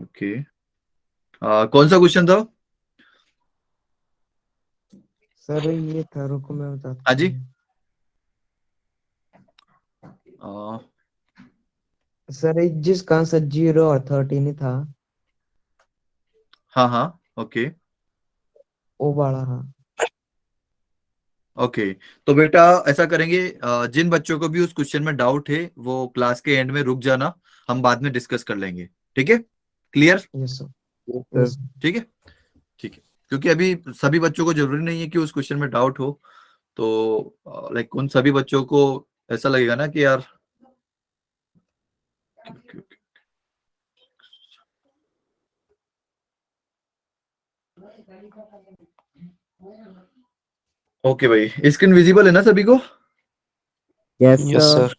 Okay, कौन सा question था? सर ये था, रुको मैं बताता हाँ जी। हूँ। आ, सर जिसका आंसर 0 और 13 ही था, हाँ हाँ, ओके वो वाला। हाँ ओके। तो बेटा ऐसा करेंगे, जिन बच्चों को भी उस क्वेश्चन में डाउट है वो क्लास के एंड में रुक जाना, हम बाद में डिस्कस कर लेंगे। ठीक है, clear? Yes sir. Yes yes ठीक है, ठीक है। क्योंकि अभी सभी बच्चों को जरूरी नहीं है कि उस क्वेश्चन में डाउट हो, तो लाइक उन सभी बच्चों को ऐसा लगेगा ना कि यार ओके भाई, स्क्रीन विजिबल है ना सभी को? Yes yes sir. सर।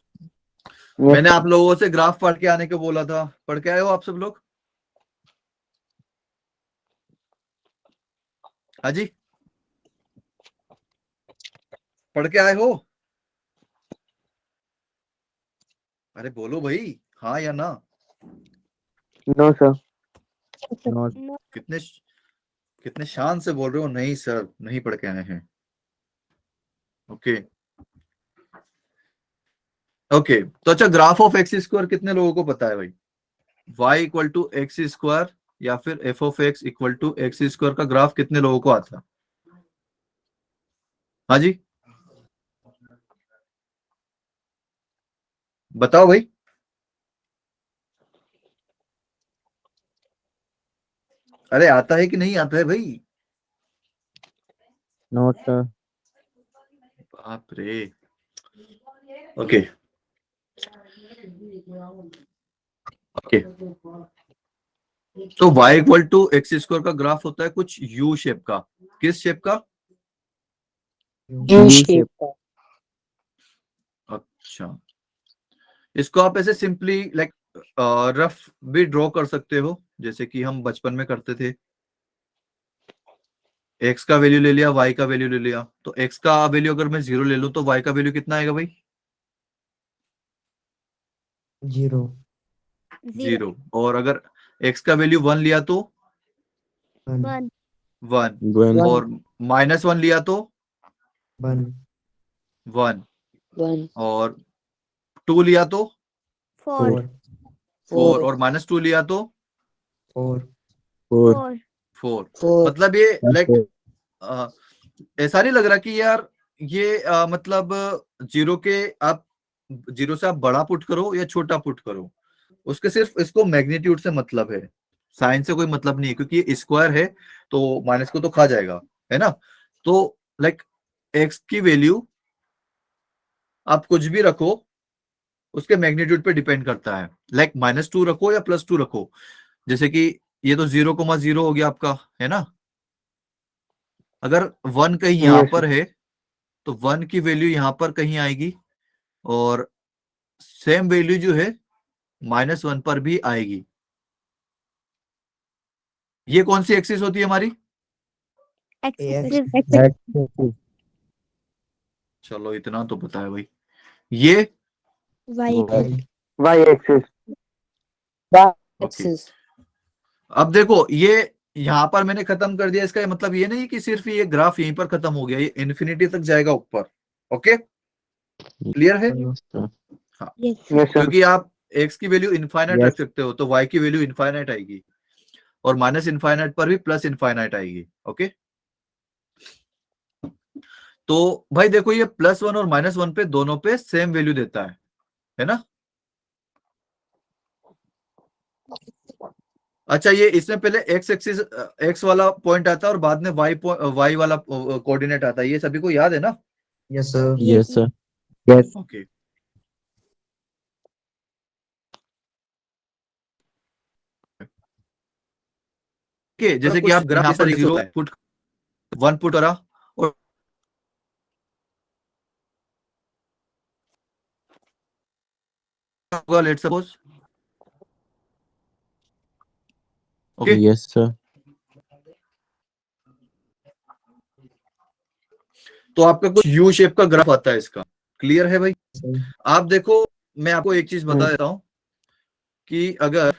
मैंने आप लोगों से ग्राफ पढ़ के आने को बोला था, पढ़ के आए हो आप सब लोग? हाँ जी, पढ़ के आए हो? अरे बोलो भाई, हाँ या ना? No sir. कितने कितने शान से बोल रहे हो, नहीं सर नहीं पढ़ के आए हैं। ओके ओके, तो अच्छा, ग्राफ ऑफ एक्स स्क्वायर कितने लोगों को पता है भाई? Y equal to x square या फिर f of x equal to x square का ग्राफ कितने लोगों को आता है? हाँ जी, बताओ भाई। अरे आता है कि नहीं आता है भाई? No sir. बाप रे। ओके ओके, तो y equal to x square का ग्राफ होता है कुछ यू शेप का। किस शेप का? यू शेप का। अच्छा, इसको आप ऐसे सिंपली लाइक रफ भी ड्रॉ कर सकते हो, जैसे कि हम बचपन में करते थे। x का वैल्यू ले लिया, y का वैल्यू ले लिया, तो x का वैल्यू अगर मैं 0 ले लूं तो y का वैल्यू कितना आएगा भाई? 0 0। और अगर x का वैल्यू 1 लिया तो 1 1। वन। और -1 लिया तो 1 1। 1 और 2 लिया तो 4 4। और -2 लिया तो 4 फोर। 4। 4 मतलब ये लाइक ऐसा नहीं लग रहा कि यार ये मतलब जीरो के आप, जीरो से आप बड़ा पुट करो या छोटा पुट करो, उसके सिर्फ इसको मैग्नीट्यूड से मतलब है, साइन से कोई मतलब नहीं है, क्योंकि ये स्क्वायर है तो माइनस को तो खा जाएगा, है ना? तो लाइक एक्स की वैल्यू आप कुछ भी रखो, उसके मैग्नीट्यूड पे डिपेंड करता है। लाइक -2 रखो या +2 रखो, जैसे कि ये तो 0,0 हो गया आपका, है ना? अगर 1 कहीं यहां यस पर है तो 1 की वैल्यू यहां पर कहीं आएगी, और सेम वैल्यू जो है -1 पर भी आएगी। ये कौन सी एक्सिस होती है हमारी? एक्स चलो इतना तो पता है भाई। ये y y axis. Okay, axis. अब देखो ये यहां पर मैंने खत्म कर दिया, इसका मतलब ये नहीं कि सिर्फ ये ग्राफ यहीं पर खत्म हो गया, ये इन्फिनिटी तक जाएगा ऊपर। ओके, क्लियर है? हाँ, यस यस सर। क्योंकि आप एक्स की वैल्यू इनफाइनाइट रख यस। सकते हो तो वाई की वैल्यू इनफाइनाइट आएगी, और माइनस इनफाइनाइट पर भी प्लस इनफाइनाइट आएगी। ओके, तो भाई देखो ये +1 और -1 पे दोनों पे सेम वैल्यू देता है ना? अच्छा, ये इसमें पहले एक्स एक्सिस, एक्स वाला पॉइंट आता है और बाद में वाई वाला कोऑर्डिनेट आता है, ये सभी को याद है ना? Yes sir. Yes sir. Yes. Okay, okay, जैसे कि आप यहाँ पर 0 पुट 1 पुट करा, और let's suppose, okay, yes sir. तो आपका कुछ यू शेप का ग्राफ आता है इसका। क्लियर है भाई? सर आप देखो, मैं आपको एक चीज बता देता हूं कि अगर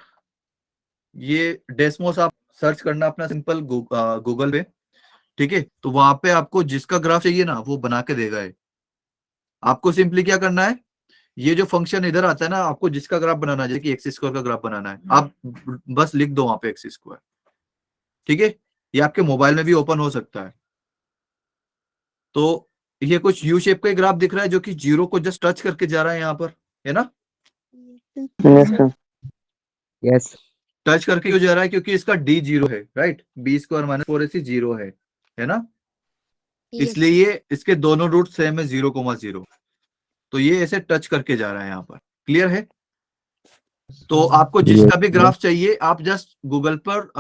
ये डेस्मोस आप सर्च करना अपना सिंपल गूगल पे, ठीक है। तो वहां पे आपको जिसका ग्राफ चाहिए ना वो बना के देगा ये। आपको सिंपली क्या करना है, ये जो फंक्शन इधर आता है ना, आपको जिसका ग्राफ बनाना है, जैसे कि एक्स स्क्वायर का ग्राफ बनाना है, आप बस लिख दो वहां पे एक्स स्क्वायर, ठीक है। ये आपके मोबाइल में भी ओपन हो सकता है। तो ये कुछ यू शेप का ग्राफ दिख रहा है जो कि जीरो को जस्ट टच करके जा रहा है यहाँ पर, है ना। Yes, sir. Yes. टच करके क्यों जा रहा है, क्योंकि इसका डी जीरो है, right. B square minus 4ac zero है ना। इसलिए ये इसके दोनों रूट सेम है 0,0, तो ये ऐसे टच करके जा रहा है यहाँ पर। क्लियर है। तो आपको जिसका भी ग्राफ चाहिए आप जस्ट गूगल पर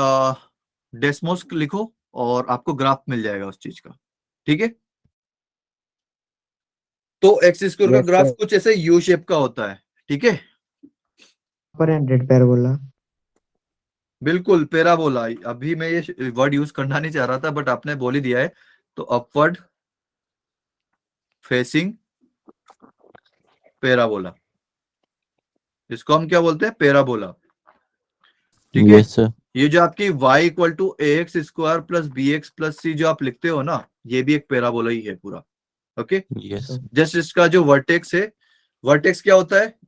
डेस्मोस लिखो और आपको ग्राफ मिल जाएगा उस चीज का, ठीक है। तो एक्स स्क्वायर का Yes, ग्राफ sir. कुछ ऐसे यू शेप का होता है, ठीक है। अपर एंडेड पैराबोला। बिल्कुल पैराबोला। अभी मैं ये वर्ड यूज करना नहीं चाह रहा था बट आपने बोल ही दिया है। तो अपवर्ड फेसिंग पैराबोला, इसको हम क्या बोलते हैं, पैराबोला, ठीक है। Yes, sir. ये जो आपकी y equal to a x square plus b x plus c जो आप लिखते हो ना, ये भी एक पैराबोला ही है पूरा, ओके। Yes. जस्ट इसका जो वर्टेक्स है, वर्टेक्स क्या होता है,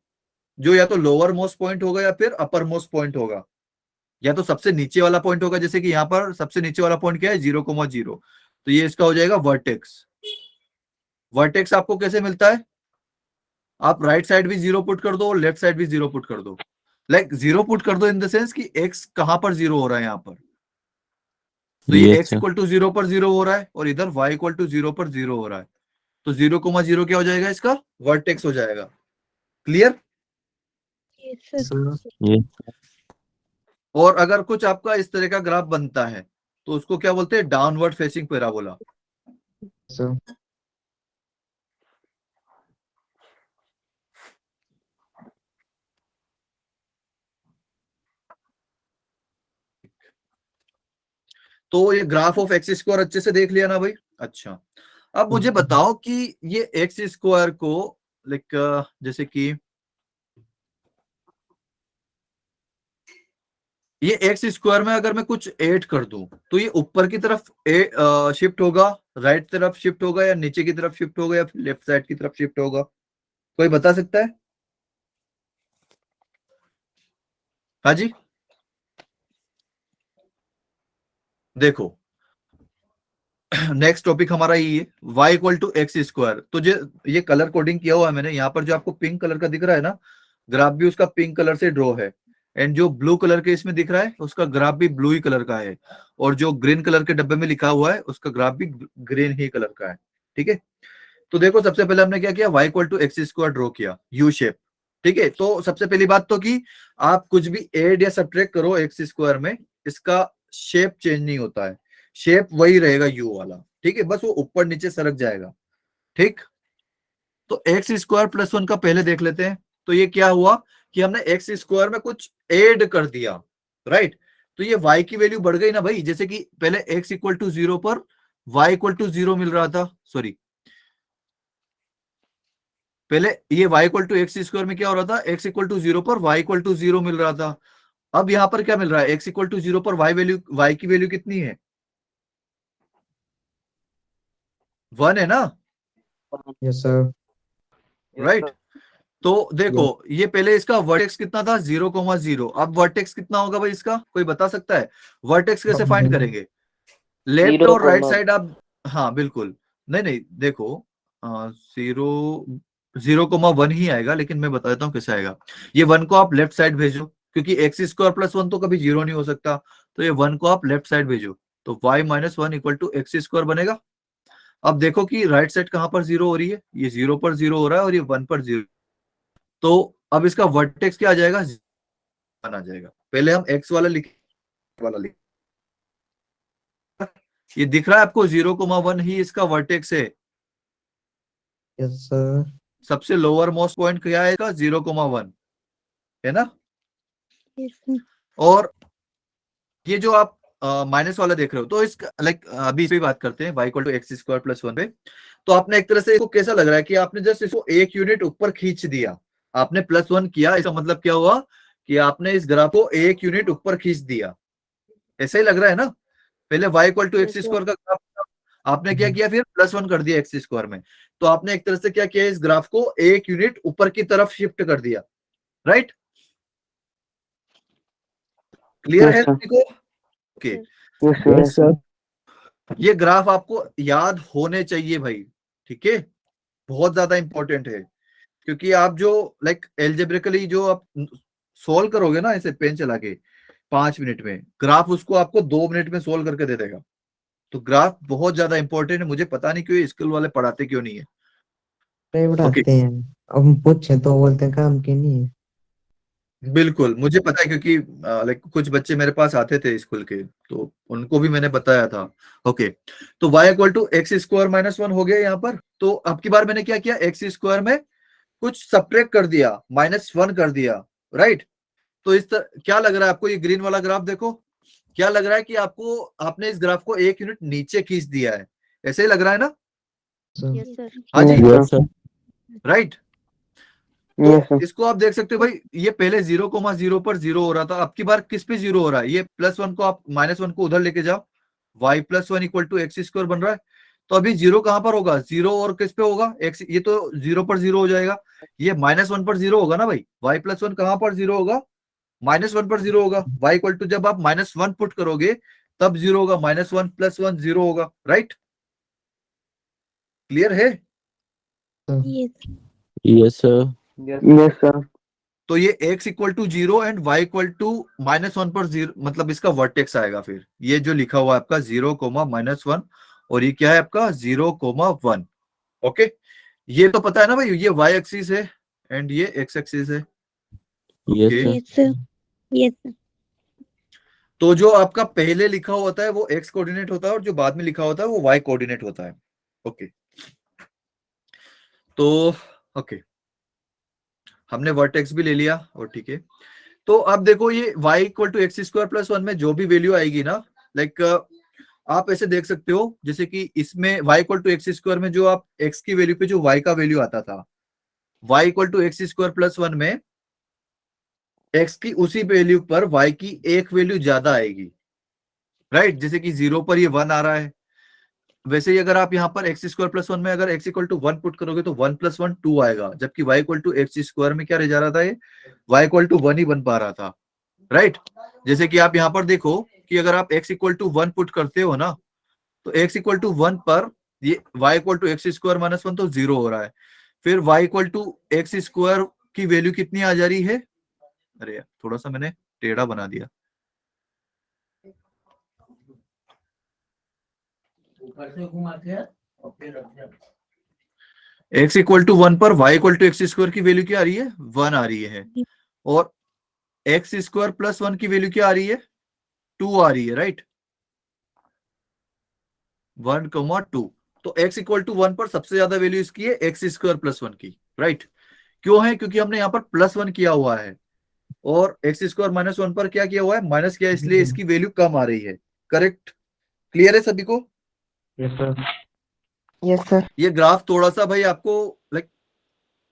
जो या तो लोअर मोस्ट पॉइंट होगा या फिर अपर मोस्ट पॉइंट होगा, या तो सबसे नीचे वाला पॉइंट होगा, जैसे कि यहाँ पर सबसे नीचे वाला पॉइंट क्या है 0,0, तो ये इसका हो जाएगा वर्टेक्स। वर्टेक्स आपको कैसे मिलता है, आप राइट साइड भी जीरो पुट कर दो और लेफ्ट साइड भी जीरो पुट कर दो। लाइक जीरो पुट कर दो इन द सेंस कि एक्स कहां पर जीरो हो रहा है यहाँ पर, तो ये Yes, x sir. Equal to zero पर जीरो हो रहा है और इधर y इक्वल टू जीरो पर जीरो हो रहा है, तो 0,0 क्या हो जाएगा, इसका वर्टेक्स हो जाएगा। क्लियर। Yes. और अगर कुछ आपका इस तरह का ग्राफ बनता है तो उसको क्या बोलते हैं, डाउनवर्ड फेसिंग पैराबोला। सर तो ये ग्राफ ऑफ एक्स स्क्वायर अच्छे से देख लिया ना भाई। अच्छा, अब मुझे बताओ कि ये एक्स स्क्वायर को लाइक जैसे कि ये एक्स स्क्वायर में अगर मैं कुछ ऐड कर दूं तो ये ऊपर की तरफ शिफ्ट होगा, राइट तरफ शिफ्ट होगा, या नीचे की तरफ शिफ्ट होगा, या फिर लेफ्ट साइड की तरफ शिफ्ट होगा, कोई बता सकता है। हाँ जी, देखो नेक्स्ट टॉपिक हमारा ये है y equal to x square. तो ये कलर कोडिंग किया हुआ है मैंने यहाँ पर, जो आपको पिंक कलर का दिख रहा है ना, ग्राफ भी उसका पिंक कलर से ड्रॉ है, एंड जो ब्लू कलर के इसमें दिख रहा है उसका ग्राफ भी ब्लू ही कलर का है, और जो ग्रीन कलर के डब्बे में लिखा हुआ है उसका ग्राफ भी ग्रीन ही कलर का है, ठीक है। तो देखो सबसे पहले हमने क्या किया, y equal to x square draw किया यू शेप, ठीक है। तो सबसे पहली बात तो कि आप कुछ भी ऐड या सब्ट्रैक्ट करो एक्स स्क्वायर में, इसका शेप चेंज नहीं होता है, शेप वही रहेगा यू वाला, ठीक है, बस वो ऊपर नीचे सरक जाएगा, ठीक। तो एक्स स्क्वायर प्लस 1 का पहले देख लेते हैं। तो ये क्या हुआ कि हमने एक्स स्क्वायर में कुछ ऐड कर दिया, राइट। तो ये y की वैल्यू बढ़ गई ना भाई, जैसे कि पहले x इक्वल टू 0 पर y इक्वल टू 0 मिल रहा था, सॉरी पहले ये y equal to x square में क्या हो रहा था, x इक्वल टू 0 पर y इक्वल टू 0 मिल रहा था। अब यहां पर क्या मिल रहा है, x इक्वल टू 0 पर y की वैल्यू कितनी है, 1 है ना, यस सर राइट। तो देखो ये पहले इसका वर्टेक्स कितना था 0,0, अब वर्टेक्स कितना होगा भाई इसका, कोई बता सकता है। वर्टेक्स कैसे फाइंड करेंगे, लेफ्ट और राइट साइड आप, हाँ बिल्कुल, नहीं नहीं देखो 0,1 ही आएगा, लेकिन मैं बता देता हूँ कैसे आएगा। ये 1 को आप लेफ्ट साइड भेजो, क्योंकि एक्स स्क्वायर प्लस 1 तो कभी 0 नहीं हो सकता, तो ये 1 को आप लेफ्ट साइड भेजो, तो y minus 1 equal to x square बनेगा। अब देखो कि राइट साइड कहां पर 0 हो रही है, ये 0 पर 0 हो रहा है और ये 1 पर 0, तो अब इसका वर्टेक्स क्या आ जाएगा, 1 आ जाएगा। पहले हम x वाला लिख, ये दिख रहा है आपको 0,1 ही इसका वर्टेक्स है। यस सर सबसे लोअर मोस्ट पॉइंट क्या है इसका, 0,1 है ना। और ये जो आप माइनस वाला देख रहे हो, तो इसका लाइक अभी इस पे बात करते हैं y equal to x square plus 1 पे। तो आपने एक तरह से इसको कैसा लग रहा है कि आपने जस्ट इसको एक यूनिट ऊपर खींच दिया, आपने +1 किया, इसका मतलब क्या हुआ कि आपने इस ग्राफ को एक यूनिट ऊपर खींच दिया, ऐसा ही लग रहा है ना। पहले y equal to x Yes, sir. Square का ग्राफ था, आपने क्या किया, फिर +1 कर दिया एक्स स्क्वायर में, तो आपने एक तरह से क्या किया, इस ग्राफ को एक यूनिट ऊपर की तरफ शिफ्ट कर दिया, राइट। क्लियर Yes, है sir. सभी को? Okay, Yes, sir. Yes, sir. ये ग्राफ आपको याद होने चाहिए भाई, ठीक है, बहुत ज्यादा इंपॉर्टेंट है, क्योंकि आप जो लाइक एल्जेब्रिकली जो आप सोल्व करोगे ना ऐसे पेन चला के 5 मिनट में, ग्राफ उसको आपको 2 मिनट में सोल्व करके दे देगा। तो ग्राफ बहुत ज्यादा इंपॉर्टेंट है, मुझे पता नहीं क्यों स्कूल वाले पढ़ाते क्यों नहीं है। नहीं ओके, बढ़ाते हैं, अब हम पूछे तो बोलते हैं काम की नहीं है। बिल्कुल मुझे पता है, क्योंकि लाइक कुछ बच्चे मेरे पास आते थे स्कूल के, तो उनको भी मैंने बताया था। ओके, तो y equal to x square -1 हो गया यहाँ पर। तो अब की बार मैंने क्या किया, एक्स स्क्वायर में कुछ सब्ट्रैक्ट कर दिया, -1 कर दिया, राइट। तो इस तरह क्या लग रहा है आपको, ये ग्रीन वाला ग्राफ देखो, क्या लग रहा है कि आपको, आपने इस ग्राफ को एक यूनिट नीचे खींच दिया है, ऐसे ही लग रहा है ना। Yes, sir. हाँ जी, Yes, sir. राइट। Yes, तो sir. इसको आप देख सकते हो भाई, ये पहले 0,0 पर 0 हो रहा था, अब की बार किस पे 0 हो रहा है, ये +1 को आप -1 को उधर लेके जाओ, y+1 equal to x square बन रहा है। तो अभी 0 कहां पर होगा, 0 और किस पे होगा, x, ये तो 0 पर 0 हो जाएगा, ये -1 पर 0 होगा ना भाई, y+1 कहां पर 0 होगा, -1 पर 0 होगा, y इक्वल टू जब आप -1 पुट करोगे तब 0 होगा, -1 + 1 0 होगा, राइट। क्लियर है? Yes. Yes, sir. Yes, sir. तो ये x equal to 0 and y equal to -1 पर 0, मतलब इसका वर्टेक्स आएगा, फिर ये जो लिखा हुआ है आपका 0,-1, और ये क्या है आपका 0,1। ओके, ये तो पता है ना भाई, ये y एक्सिस है एंड ये x एक्सिस है। Yes, okay, sir. Yes, sir. Yes, sir. तो जो आपका पहले लिखा होता है वो x कोऑर्डिनेट होता है, और जो बाद में लिखा होता है वो y कोऑर्डिनेट होता है। ओके, तो ओके, हमने वर्टेक्स भी ले लिया, और ठीक है। तो अब देखो, ये y equal to x square +1 में जो भी वैल्यू आएगी ना, लाइक आप ऐसे देख सकते हो, जैसे कि इसमें y equal to x square में जो आप x की वैल्यू पे जो y का वैल्यू आता था, y equal to x square +1 में x की उसी वैल्यू पर y की एक वैल्यू ज्यादा आएगी, राइट। जैसे कि 0 पर ये 1 आ रहा है, वैसे ही अगर आप यहाँ पर एक्स स्क्वायर +1 में अगर x इक्वल टू 1 पुट करोगे तो 1 + 1 2 आएगा, जबकि y equal to x square में क्या रह जा रहा था, ये y इक्वल टू 1 ही बन पा रहा था, राइट। जैसे कि आप यहाँ पर देखो कि अगर आप x इक्वल टू 1 पुट करते हो ना, तो x इक्वल टू 1 पर ये y equal to x square -1 तो 0 हो रहा है, फिर y equal to x square की वैल्यू कितनी आ जा रही है, अरे यार थोड़ा सा मैंने टेढ़ा बना दिया, x इक्वल टू 1 पर y equal to x square की वैल्यू क्या आ रही है, 1 आ रही है, और एक्स स्क्वायर +1 की वैल्यू क्या आ रही है, 2 आ रही है, राइट, 1,2। तो x इक्वल टू 1 पर सबसे ज्यादा वैल्यू इसकी है एक्स स्क्वायर +1 की, राइट। क्यों है, क्योंकि हमने यहाँ पर +1 किया हुआ है, और एक्स स्क्वायर -1 पर क्या किया हुआ है, माइनस किया, इसलिए इसकी वैल्यू कम आ रही है, करेक्ट। क्लियर है सभी को? Yes sir. Yes, sir. ये ग्राफ थोड़ा सा भाई आपको लाइक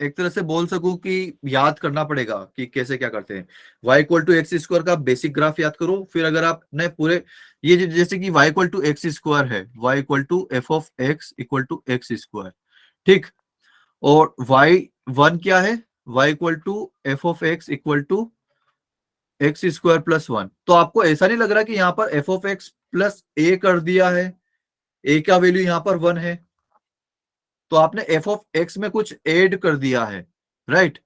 एक तरह से बोल सकूं कि याद करना पड़ेगा कि कैसे क्या करते हैं। y equal to x square का बेसिक ग्राफ याद करो, फिर अगर आपने पूरे ये जैसे कि y equal to x square है, y equal to f(x) equal to x square, ठीक, और y1 क्या है, y equal to f(x) equal to x square +1। तो आपको ऐसा नहीं लग रहा कि यहाँ पर f(x) प्लस a कर दिया है, a का वैल्यू यहाँ पर 1 है, तो आपने f(x) में कुछ ऐड कर दिया है, राइट।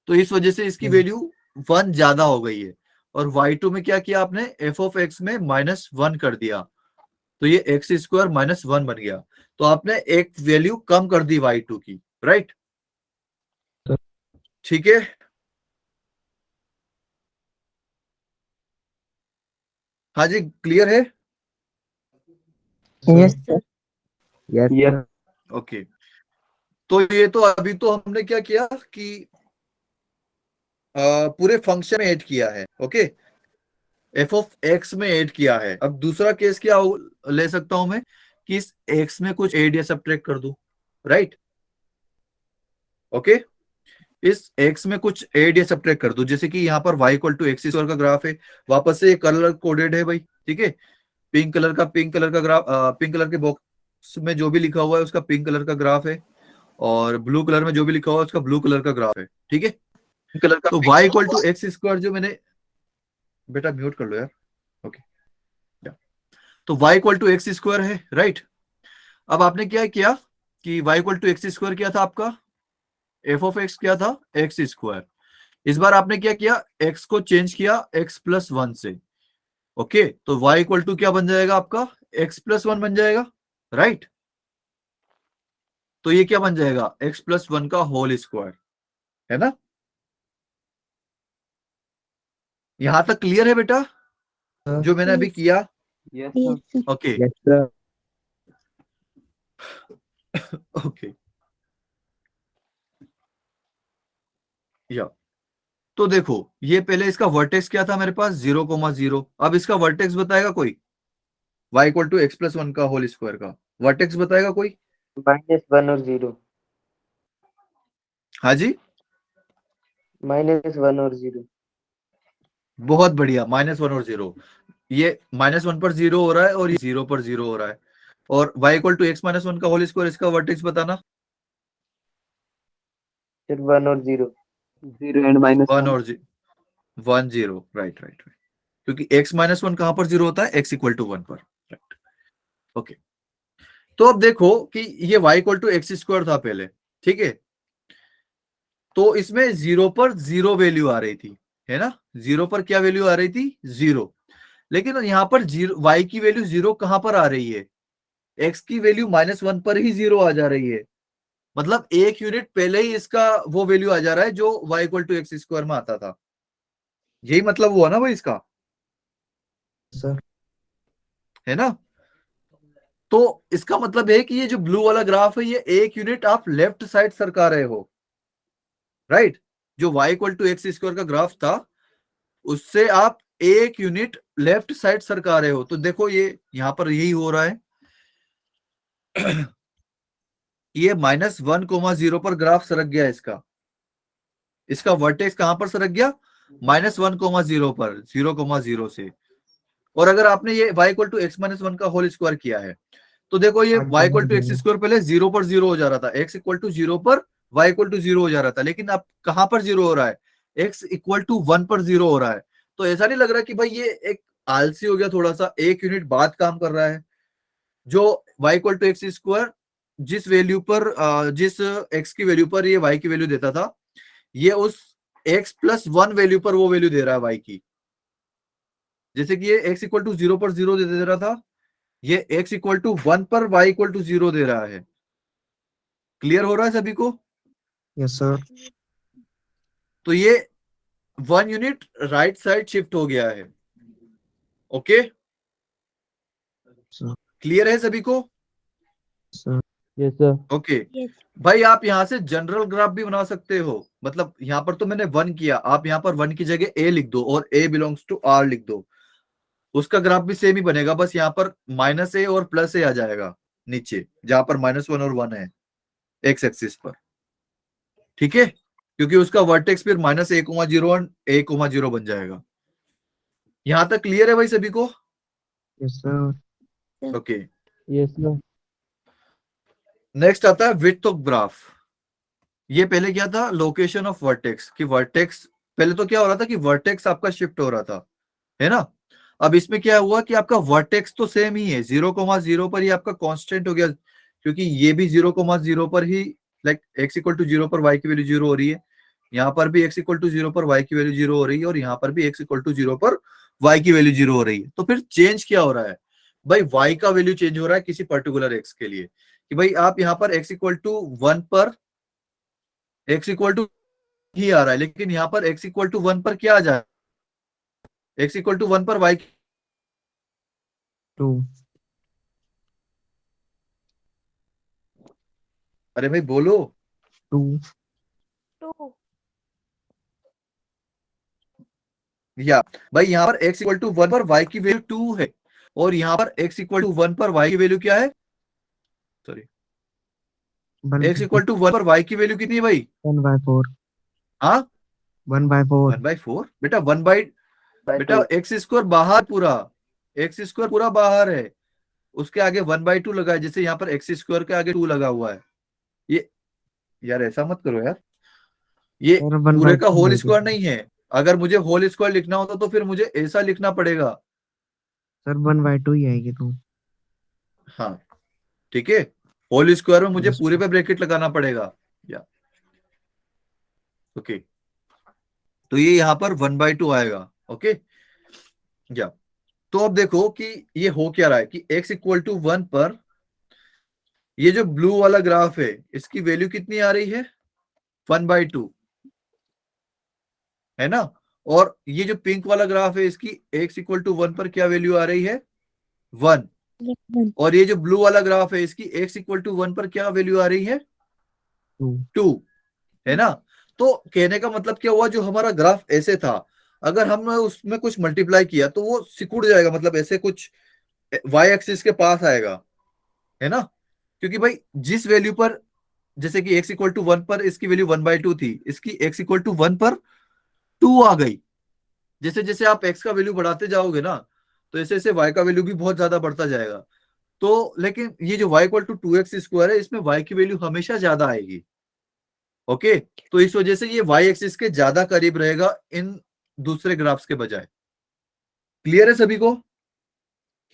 तो इस वजह से इसकी वैल्यू 1 ज्यादा हो गई है, और y2 में क्या किया आपने, f(x) में -1 कर दिया, तो ये एक्स स्क्वायर -1 बन गया, तो आपने एक वैल्यू कम कर दी y2 की, राइट। ठीक है, हाँ जी, क्लियर है? Yes, Sir. Yes, Yes. sir. Okay, तो ये तो अभी तो हमने क्या किया कि पूरे फंक्शन में ऐड किया है, ओके, f(x) में ऐड किया है। अब दूसरा केस क्या ले सकता हूं मैं, कि इस x में कुछ ऐड या सब्ट्रैक्ट कर दूं, राइट। ओके, इस x में कुछ ऐड या सब्ट्रैक्ट कर दो, जैसे कि यहाँ पर y equal to x square का ग्राफ है, वापस से कलर कोडेड है भाई, ठीक है। पिंक कलर का ग्राफ, पिंक कलर के बॉक्स में जो भी लिखा हुआ है उसका पिंक कलर का ग्राफ है, और ब्लू कलर में जो भी लिखा हुआ है उसका ब्लू कलर का ग्राफ है, ठीक है। कलर का तो y equal to x square जो मैंने, बेटा म्यूट कर लो यार, ओके। तो y equal to x square है, राइट। अब आपने क्या किया कि y equal to x square क्या था आपका, एफ ऑफ एक्स क्या था, एक्स स्क्वायर। इस बार आपने क्या किया, x को चेंज किया x प्लस वन से, ओके। तो y इक्वल टू क्या बन जाएगा आपका, x प्लस वन बन जाएगा, राइट। तो ये क्या बन जाएगा, x प्लस वन का होल स्क्वायर, है ना। यहां तक क्लियर है बेटा, जो मैंने अभी किया, Yes, sir. Okay Yes, sir. Okay. या तो देखो, ये पहले इसका वर्टेक्स क्या था मेरे पास, 0,0। अब इसका वर्टेक्स बताएगा कोई, y equal to x plus one का होल स्क्वायर का वर्टेक्स बताएगा कोई। -1 और 0। हाँ जी, -1 और 0। बहुत बढ़िया, -1 और 0। ये -1 पर 0 हो रहा है और ये 0 पर 0 हो रहा है। और y equal to x minus one का होल स्क्वायर, इसका वर्टेक्स बताना। फिर 1 और 0। 0 and minus 1 1. और 1 0, राइट राइट राइट, क्योंकि x माइनस वन कहां पर 0 होता है, x इक्वल टू 1 पर, राइट, ओके। तो अब देखो कि ये y equal to x square था पहले, ठीक है। तो इसमें 0 पर 0 वैल्यू आ रही थी, है ना। 0 पर क्या वैल्यू आ रही थी, 0। लेकिन यहाँ पर 0, y की वैल्यू 0 कहां पर आ रही है, x की वैल्यू -1 पर ही 0 आ जा रही है। मतलब एक यूनिट पहले ही इसका वो वैल्यू आ जा रहा है जो y equal to x square में आता था। यही मतलब हुआ ना भाई इसका, सर है ना। तो इसका मतलब है कि ये जो ब्लू वाला ग्राफ है, ये एक यूनिट आप लेफ्ट साइड सरका रहे हो, राइट। जो y equal to x square का ग्राफ था, उससे आप एक यूनिट लेफ्ट साइड सरका रहे हो। तो देखो ये यहां पर यही हो रहा है। ये -1,0 पर ग्राफ सरक गया इसका, इसका वर्टेक्स कहां पर सरक गया, -1,0 पर, 0,0 से। और अगर आपने ये y equal to x minus one का होल स्क्वायर किया है, तो देखो ये y equal to x square पहले 0 पर 0 हो जा रहा था, x इक्वल टू 0 पर y इक्वल टू 0 हो जा रहा था। लेकिन अब कहां पर 0 हो रहा है, x इक्वल टू 1 पर 0 हो रहा है। तो ऐसा नहीं लग रहा कि भाई ये एक आलसी हो गया थोड़ा सा, एक यूनिट बाद काम कर रहा है। जो y equal to x square जिस वैल्यू पर, जिस x की वैल्यू पर ये y की वैल्यू देता था, ये उस x प्लस वन वैल्यू पर वो वैल्यू दे रहा है y की। जैसे कि ये x इक्वल टू 0 पर 0 दे रहा था, ये x इक्वल टू 1 पर y इक्वल टू 0 दे रहा है। क्लियर हो रहा है सभी को। Yes sir. तो ये 1 यूनिट राइट साइड शिफ्ट हो गया है, ओके। सर क्लियर है सभी को, sir Yes, sir. Okay. Yes. भाई आप यहां से जनरल ग्राफ भी बना सकते हो। मतलब यहां पर तो मैंने 1 किया, आप यहां पर 1 की जगह a लिख दो और a बिलोंग्स टू r लिख दो, उसका ग्राफ भी सेम ही बनेगा। बस यहाँ पर -a और +a आ जाएगा नीचे, जहां पर -1 और 1 है एक्स एक्सिस पर, ठीक है। क्योंकि उसका वर्टेक्स फिर -a,0 और a,0 बन जाएगा। यहां तक क्लियर है भाई सभी को, yes sir. Okay. Yes, sir. Next आता है विड्थ ऑफ ग्राफ। ये पहले क्या था, लोकेशन ऑफ वर्टेक्स, कि वर्टेक्स पहले तो क्या हो रहा था कि वर्टेक्स आपका शिफ्ट हो रहा था, है ना। अब इसमें क्या हुआ कि आपका वर्टेक्स तो सेम ही है, 0,0 पर ही आपका कांस्टेंट हो गया, क्योंकि ये भी 0,0 पर ही, लाइक x इक्वल टू 0 पर y की वैल्यू 0 हो रही है, यहाँ पर भी x इक्वल टू 0 पर y की वैल्यू 0 हो रही है, और यहाँ पर भी x इक्वल टू 0 पर y की वैल्यू 0 हो रही है। तो फिर चेंज क्या हो रहा है भाई, y का वैल्यू चेंज हो रहा है किसी पर्टिकुलर x के लिए, कि भाई आप यहाँ पर x इक्वल टू 1 पर x इक्वल टू ही आ रहा है, लेकिन यहाँ पर x इक्वल टू 1 पर क्या आ जाए, x इक्वल टू 1 पर y, 2। अरे भाई बोलो, 2। 2. या भाई यहाँ पर x इक्वल टू 1 पर y की वैल्यू 2 है, और यहाँ पर x इक्वल टू 1 पर y की वैल्यू क्या है, सॉरी, x इक्वल टू 1 पर y की वैल्यू कितनी है भाई, 1/4। हाँ 1/4 1/4 बेटा, बेटा एक्स स्क्वायर बाहर पूरा, एक्स स्क्वायर पूरा बाहर है, उसके आगे 1/2 लगा है, जैसे यहाँ पर एक्स स्क्वायर के आगे 2 लगा हुआ है। ये यार ऐसा मत करो यार, ये सर पूरे का 1/2 होल है स्क्वायर नहीं है। अगर मुझे होल स्क्वायर लिखना होता तो फिर मुझे ऐसा लिखना पड़ेगा। सर 1/2 ही आएगी तो। हाँ ठीक है, होल स्क्वायर में मुझे यस पूरे पे ब्रैकेट लगाना पड़ेगा। या ओके, तो ये यहाँ पर 1/2 आएगा। ओके, या तो अब देखो कि ये हो क्या रहा है कि x इक्वल टू 1 पर ये जो ब्लू वाला ग्राफ है इसकी वैल्यू कितनी आ रही है, 1/2, है ना। और ये जो पिंक वाला ग्राफ है इसकी x इक्वल टू 1 पर क्या वैल्यू आ रही है, 1। और ये जो ब्लू वाला ग्राफ है इसकी x इक्वल टू 1 पर क्या वैल्यू आ रही है, 2। 2, है ना। तो कहने का मतलब क्या हुआ, जो हमारा ग्राफ ऐसे था, अगर हमने उसमें कुछ मल्टीप्लाई किया तो वो सिकुड़ जाएगा, मतलब ऐसे कुछ y एक्सिस के पास आएगा, है ना। क्योंकि भाई जिस वैल्यू पर, जैसे कि x इक्वल टू 1 पर इसकी वैल्यू 1/2 थी, इसकी x इक्वल टू 1 पर 2 आ गई। जैसे जैसे आप x का वैल्यू बढ़ाते जाओगे ना, तो ऐसे ऐसे y का वैल्यू भी बहुत ज्यादा बढ़ता जाएगा। तो लेकिन ये जो y equal to 2x square है, इसमें y की वैल्यू हमेशा ज्यादा आएगी। ओके, तो इस वजह से ये y एक्सिस के ज्यादा करीब रहेगा इन दूसरे ग्राफ्स के बजाय। क्लियर है सभी को।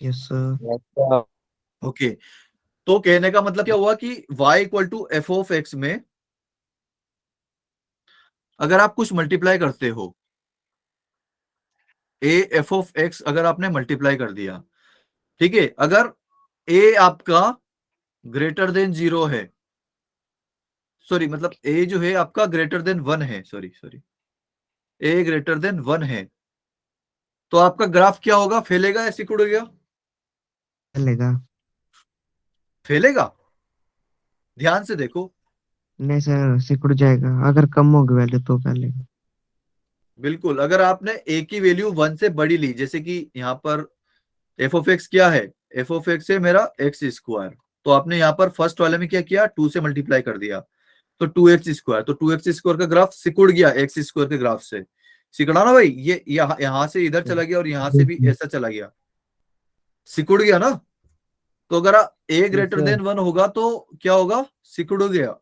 Yes sir. Yes, sir. Okay, तो कहने का मतलब क्या हुआ कि y equal to f of x में अगर आप कुछ मल्टीप्लाई करते हो, ए एफ ऑफ एक्स अगर आपने मल्टीप्लाई कर दिया, ठीक है, अगर ए आपका ग्रेटर देन 0 है, सॉरी मतलब ए जो है आपका ग्रेटर देन 1 है, सॉरी सॉरी, ए ग्रेटर देन 1 है, तो आपका ग्राफ क्या होगा, फैलेगा या सिकुड़ेगा, चलेगा। फैलेगा। ध्यान से देखो, नहीं सर सिकुड़ जाएगा, अगर कम होगी वैल्यू तो पहले। बिल्कुल। अगर आपने ए की वैल्यू 1 से बड़ी ली, जैसे कि यहाँ पर एफ ऑफ एक्स क्या है, एफ ऑफ एक्स है मेरा एक्स स्क्वायर, तो आपने यहाँ पर फर्स्ट वाले में क्या किया, 2 से मल्टीप्लाई कर दिया, तो 2x स्क्वायर, तो 2x स्क्वायर का ग्राफ सिकुड़ गया एक्स स्क्वायर के ग्राफ से। सिकुड़ा ना भाई, ये यहाँ से इधर चला गया और यहाँ से भी ऐसा चला गया, सिकुड़ गया ना। तो अगर ए Yes, ग्रेटर sir. देन 1 होगा तो क्या होगा, सिकुड़ गया।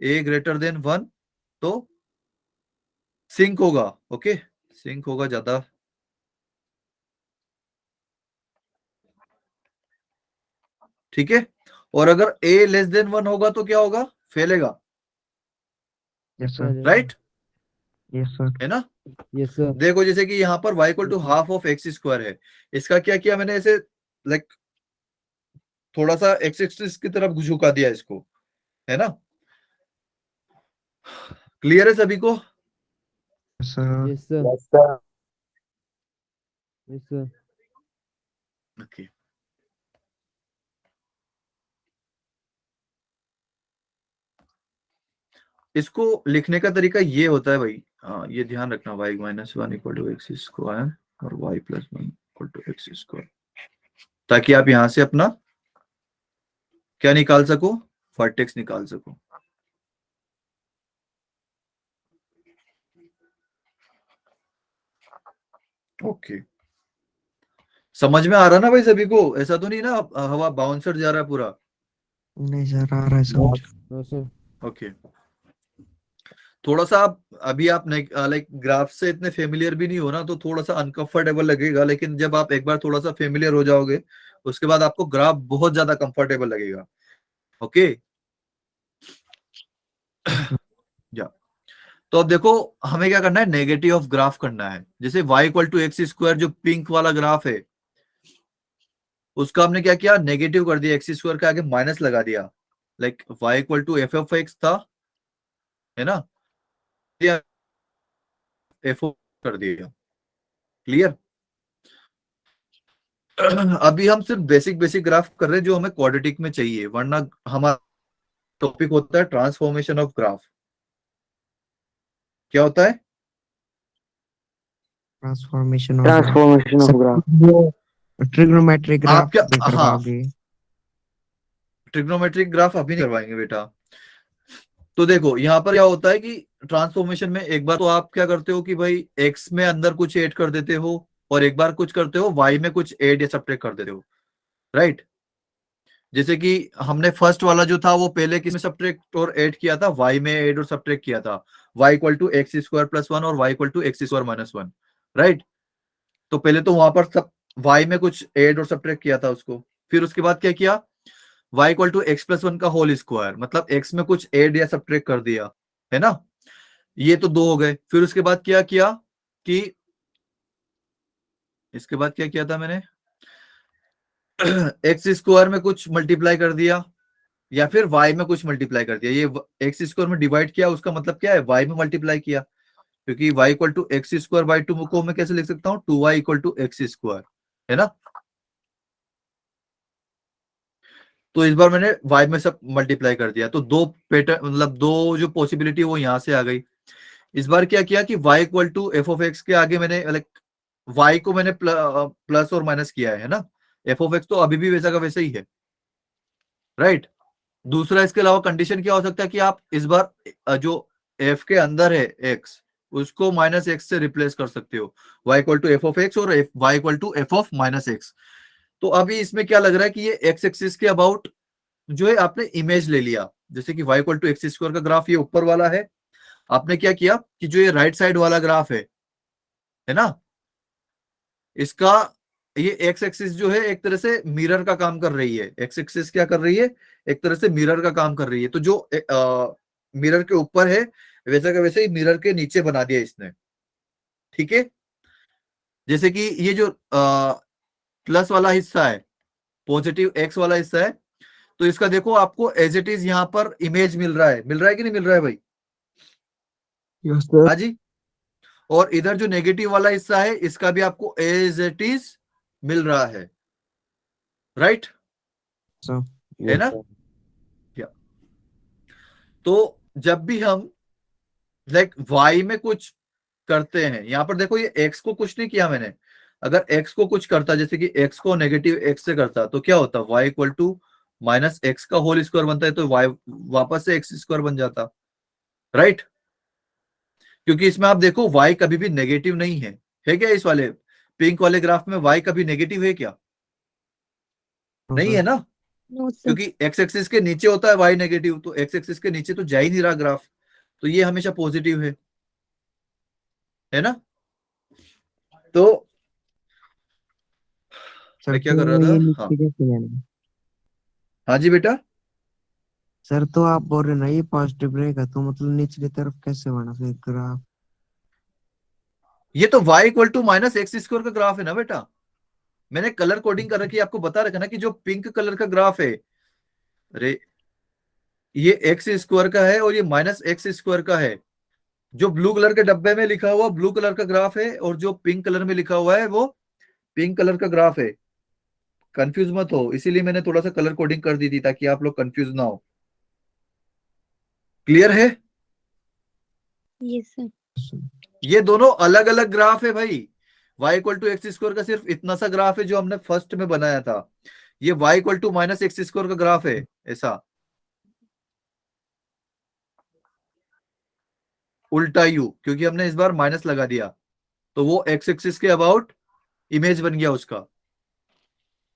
ए ग्रेटर देन 1 तो सिंक होगा। ओके, सिंक होगा ज्यादा। ठीक है, और अगर ए लेस देन 1 होगा तो क्या होगा, फैलेगा। Yes sir. Right, yes sir. है ना। Yes, sir. देखो जैसे कि यहाँ पर y equal to half of x square है, इसका क्या किया मैंने, ऐसे लाइक थोड़ा सा एक्स एक्सिस की तरफ झुका दिया इसको, है ना। क्लियर है सभी को। Yes sir. Yes, sir. Yes, sir. Yes, sir. Okay, इसको लिखने का तरीका ये होता है भाई, हाँ ये ध्यान रखना, y minus 1 equal to x square और y plus 1 equal to x square, ताकि आप यहां से अपना क्या निकाल सको, वर्टेक्स निकाल सको। ओके, समझ में आ रहा ना भाई सभी को, ऐसा तो नहीं ना हवा बाउंसर जा रहा है पूरा। नहीं सर आ रहा है समझ। No, sir. ओके, थोड़ा सा आप अभी आप लाइक ग्राफ से इतने फेमिलियर भी नहीं हो ना, तो थोड़ा सा अनकंफर्टेबल लगेगा, लेकिन जब आप एक बार थोड़ा सा फेमिलियर हो जाओगे उसके बाद आपको ग्राफ बहुत ज्यादा कंफर्टेबल लगेगा। ओके, या तो अब देखो हमें क्या करना है, नेगेटिव ऑफ ग्राफ करना है। जैसे y equal to x square जो पिंक वाला ग्राफ है, उसका हमने क्या किया, नेगेटिव कर दिया, एक्स स्क्वायर के आगे माइनस लगा दिया, like y equal to f of x था, है ना, एफ कर दिया। क्लियर। अभी हम सिर्फ बेसिक बेसिक ग्राफ कर रहे हैं जो हमें क्वाड्रेटिक में चाहिए, वरना हमारा टॉपिक होता है ट्रांसफॉर्मेशन ऑफ ग्राफ। क्या होता है, transformation of Transformation of graph. Trigonometric graph आप क्या, भी हाँ करवाओगे। ट्रिग्नोमेट्रिक ग्राफ अभी नहीं करवाएंगे बेटा। तो देखो यहाँ पर क्या होता है कि ट्रांसफॉर्मेशन में एक बार तो आप क्या करते हो कि भाई x में अंदर कुछ ऐड कर देते हो और एक बार कुछ करते हो y में कुछ ऐड या सब्ट्रैक्ट कर देते हो, राइट। जैसे कि हमने फर्स्ट वाला जो था वो पहले किस में सब्ट्रैक्ट और ऐड किया था, y में ऐड और सब्ट्रैक्ट किया था, y equal to x square plus 1 और y equal to x square minus 1, right. तो पहले तो वहां पर सब y में कुछ ऐड और सब्ट्रैक्ट किया था उसको, फिर उसके बाद क्या किया, y equal to x plus 1 का होल स्क्वायर, मतलब x में कुछ ऐड या सब्ट्रैक्ट कर दिया, है ना। ये तो दो हो गए। फिर उसके बाद क्या किया कि इसके बाद क्या किया था मैंने, एक्स स्क्वायर में कुछ मल्टीप्लाई कर दिया या फिर y में कुछ मल्टीप्लाई कर दिया। ये एक्स स्क्वायर में डिवाइड किया, उसका मतलब क्या है, y में मल्टीप्लाई किया, क्योंकि y equal to x square by 2 को मैं कैसे लिख सकता हूँ, 2y equal to x square, है ना। तो इस बार मैंने y में सब मल्टीप्लाई कर दिया, तो दो पैटर्न मतलब दो जो पॉसिबिलिटी वो यहां से आ गई। इस बार क्या किया कि y equal to f of x के आगे मैंने लाइक y को मैंने प्लस और माइनस किया है ना, एफ ऑफ एक्स तो अभी भी वैसा का वैसा ही है, राइट। दूसरा इसके अलावा कंडीशन क्या हो सकता है कि आप इस बार जो f के अंदर है x उसको माइनस एक्स से रिप्लेस कर सकते हो, y equal to f of x और y equal to f of minus x. तो अभी इसमें क्या लग रहा है कि ये x एक्सिस के अबाउट जो है आपने इमेज ले लिया, जैसे कि y equal to x square का ग्राफ ये ऊपर वाला है, आपने क्या किया कि जो ये राइट साइड वाला ग्राफ है ना, इसका ये एक्स एक्सिस जो है एक तरह से मिरर का काम कर रही है। एक्स एक्सिस क्या कर रही है, एक तरह से मिरर का काम कर रही है। तो जो मिरर के ऊपर है वैसा का वैसे ही मिरर के नीचे बना दिया इसने, ठीक है। जैसे कि ये जो प्लस वाला हिस्सा है, पॉजिटिव एक्स वाला हिस्सा है, तो इसका देखो आपको एज इट इज यहाँ पर इमेज मिल रहा है कि नहीं मिल रहा है भाई, यस सर। हाँ जी। और इधर जो नेगेटिव वाला हिस्सा है इसका भी आपको एज इट इज मिल रहा है, राइट, सर है ना। या तो जब भी हम लाइक y में कुछ करते हैं, यहां पर देखो ये x को कुछ नहीं किया मैंने, अगर x को कुछ करता जैसे कि x को नेगेटिव x से करता तो क्या होता, y equal to minus x का होल स्क्वायर बनता है, तो y वापस से एक्स स्क्वायर बन जाता, राइट। क्योंकि इसमें आप देखो y कभी भी नेगेटिव नहीं है क्या, इस वाले पिंक वाले ग्राफ में y कभी नेगेटिव है क्या, नहीं है ना, नो सर। क्योंकि एक्स एक्सिस के नीचे होता है y नेगेटिव, तो एक्स एक्सिस के नीचे तो जा ही नहीं रहा ग्राफ, तो ये हमेशा पॉजिटिव है ना। तो सर मैं क्या तो कर रहा ये था, हाँ नीचे कैसे जाएंगे? हाँ जी बेटा। सर तो आप बोल रहे ना ये पॉजिटिव रहेगा, तो मतलब निचली तरफ कैसे बना फिर ग्राफ? ये तो y equal to minus x square का ग्राफ है ना बेटा, मैंने कलर कोडिंग कर रखी है, आपको बता रखा ना कि जो पिंक कलर का ग्राफ है, अरे ये एक्स स्क्वायर का है और ये माइनस एक्स स्क्वायर का है। जो ब्लू कलर के डब्बे में लिखा हुआ ब्लू कलर का ग्राफ है और जो पिंक कलर में लिखा हुआ है वो पिंक कलर का ग्राफ है। कंफ्यूज मत हो, इसीलिए मैंने थोड़ा सा कलर कोडिंग कर दी थी ताकि आप लोग कंफ्यूज ना हो। क्लियर है, यस सर। ये दोनों अलग अलग ग्राफ है भाई। y equal to x square का सिर्फ इतना सा ग्राफ है जो हमने फर्स्ट में बनाया था, ये y equal to minus x square का ग्राफ है ऐसा, उल्टा यू, क्योंकि हमने इस बार माइनस लगा दिया तो वो एक्स एक्सिस के अबाउट इमेज बन गया उसका,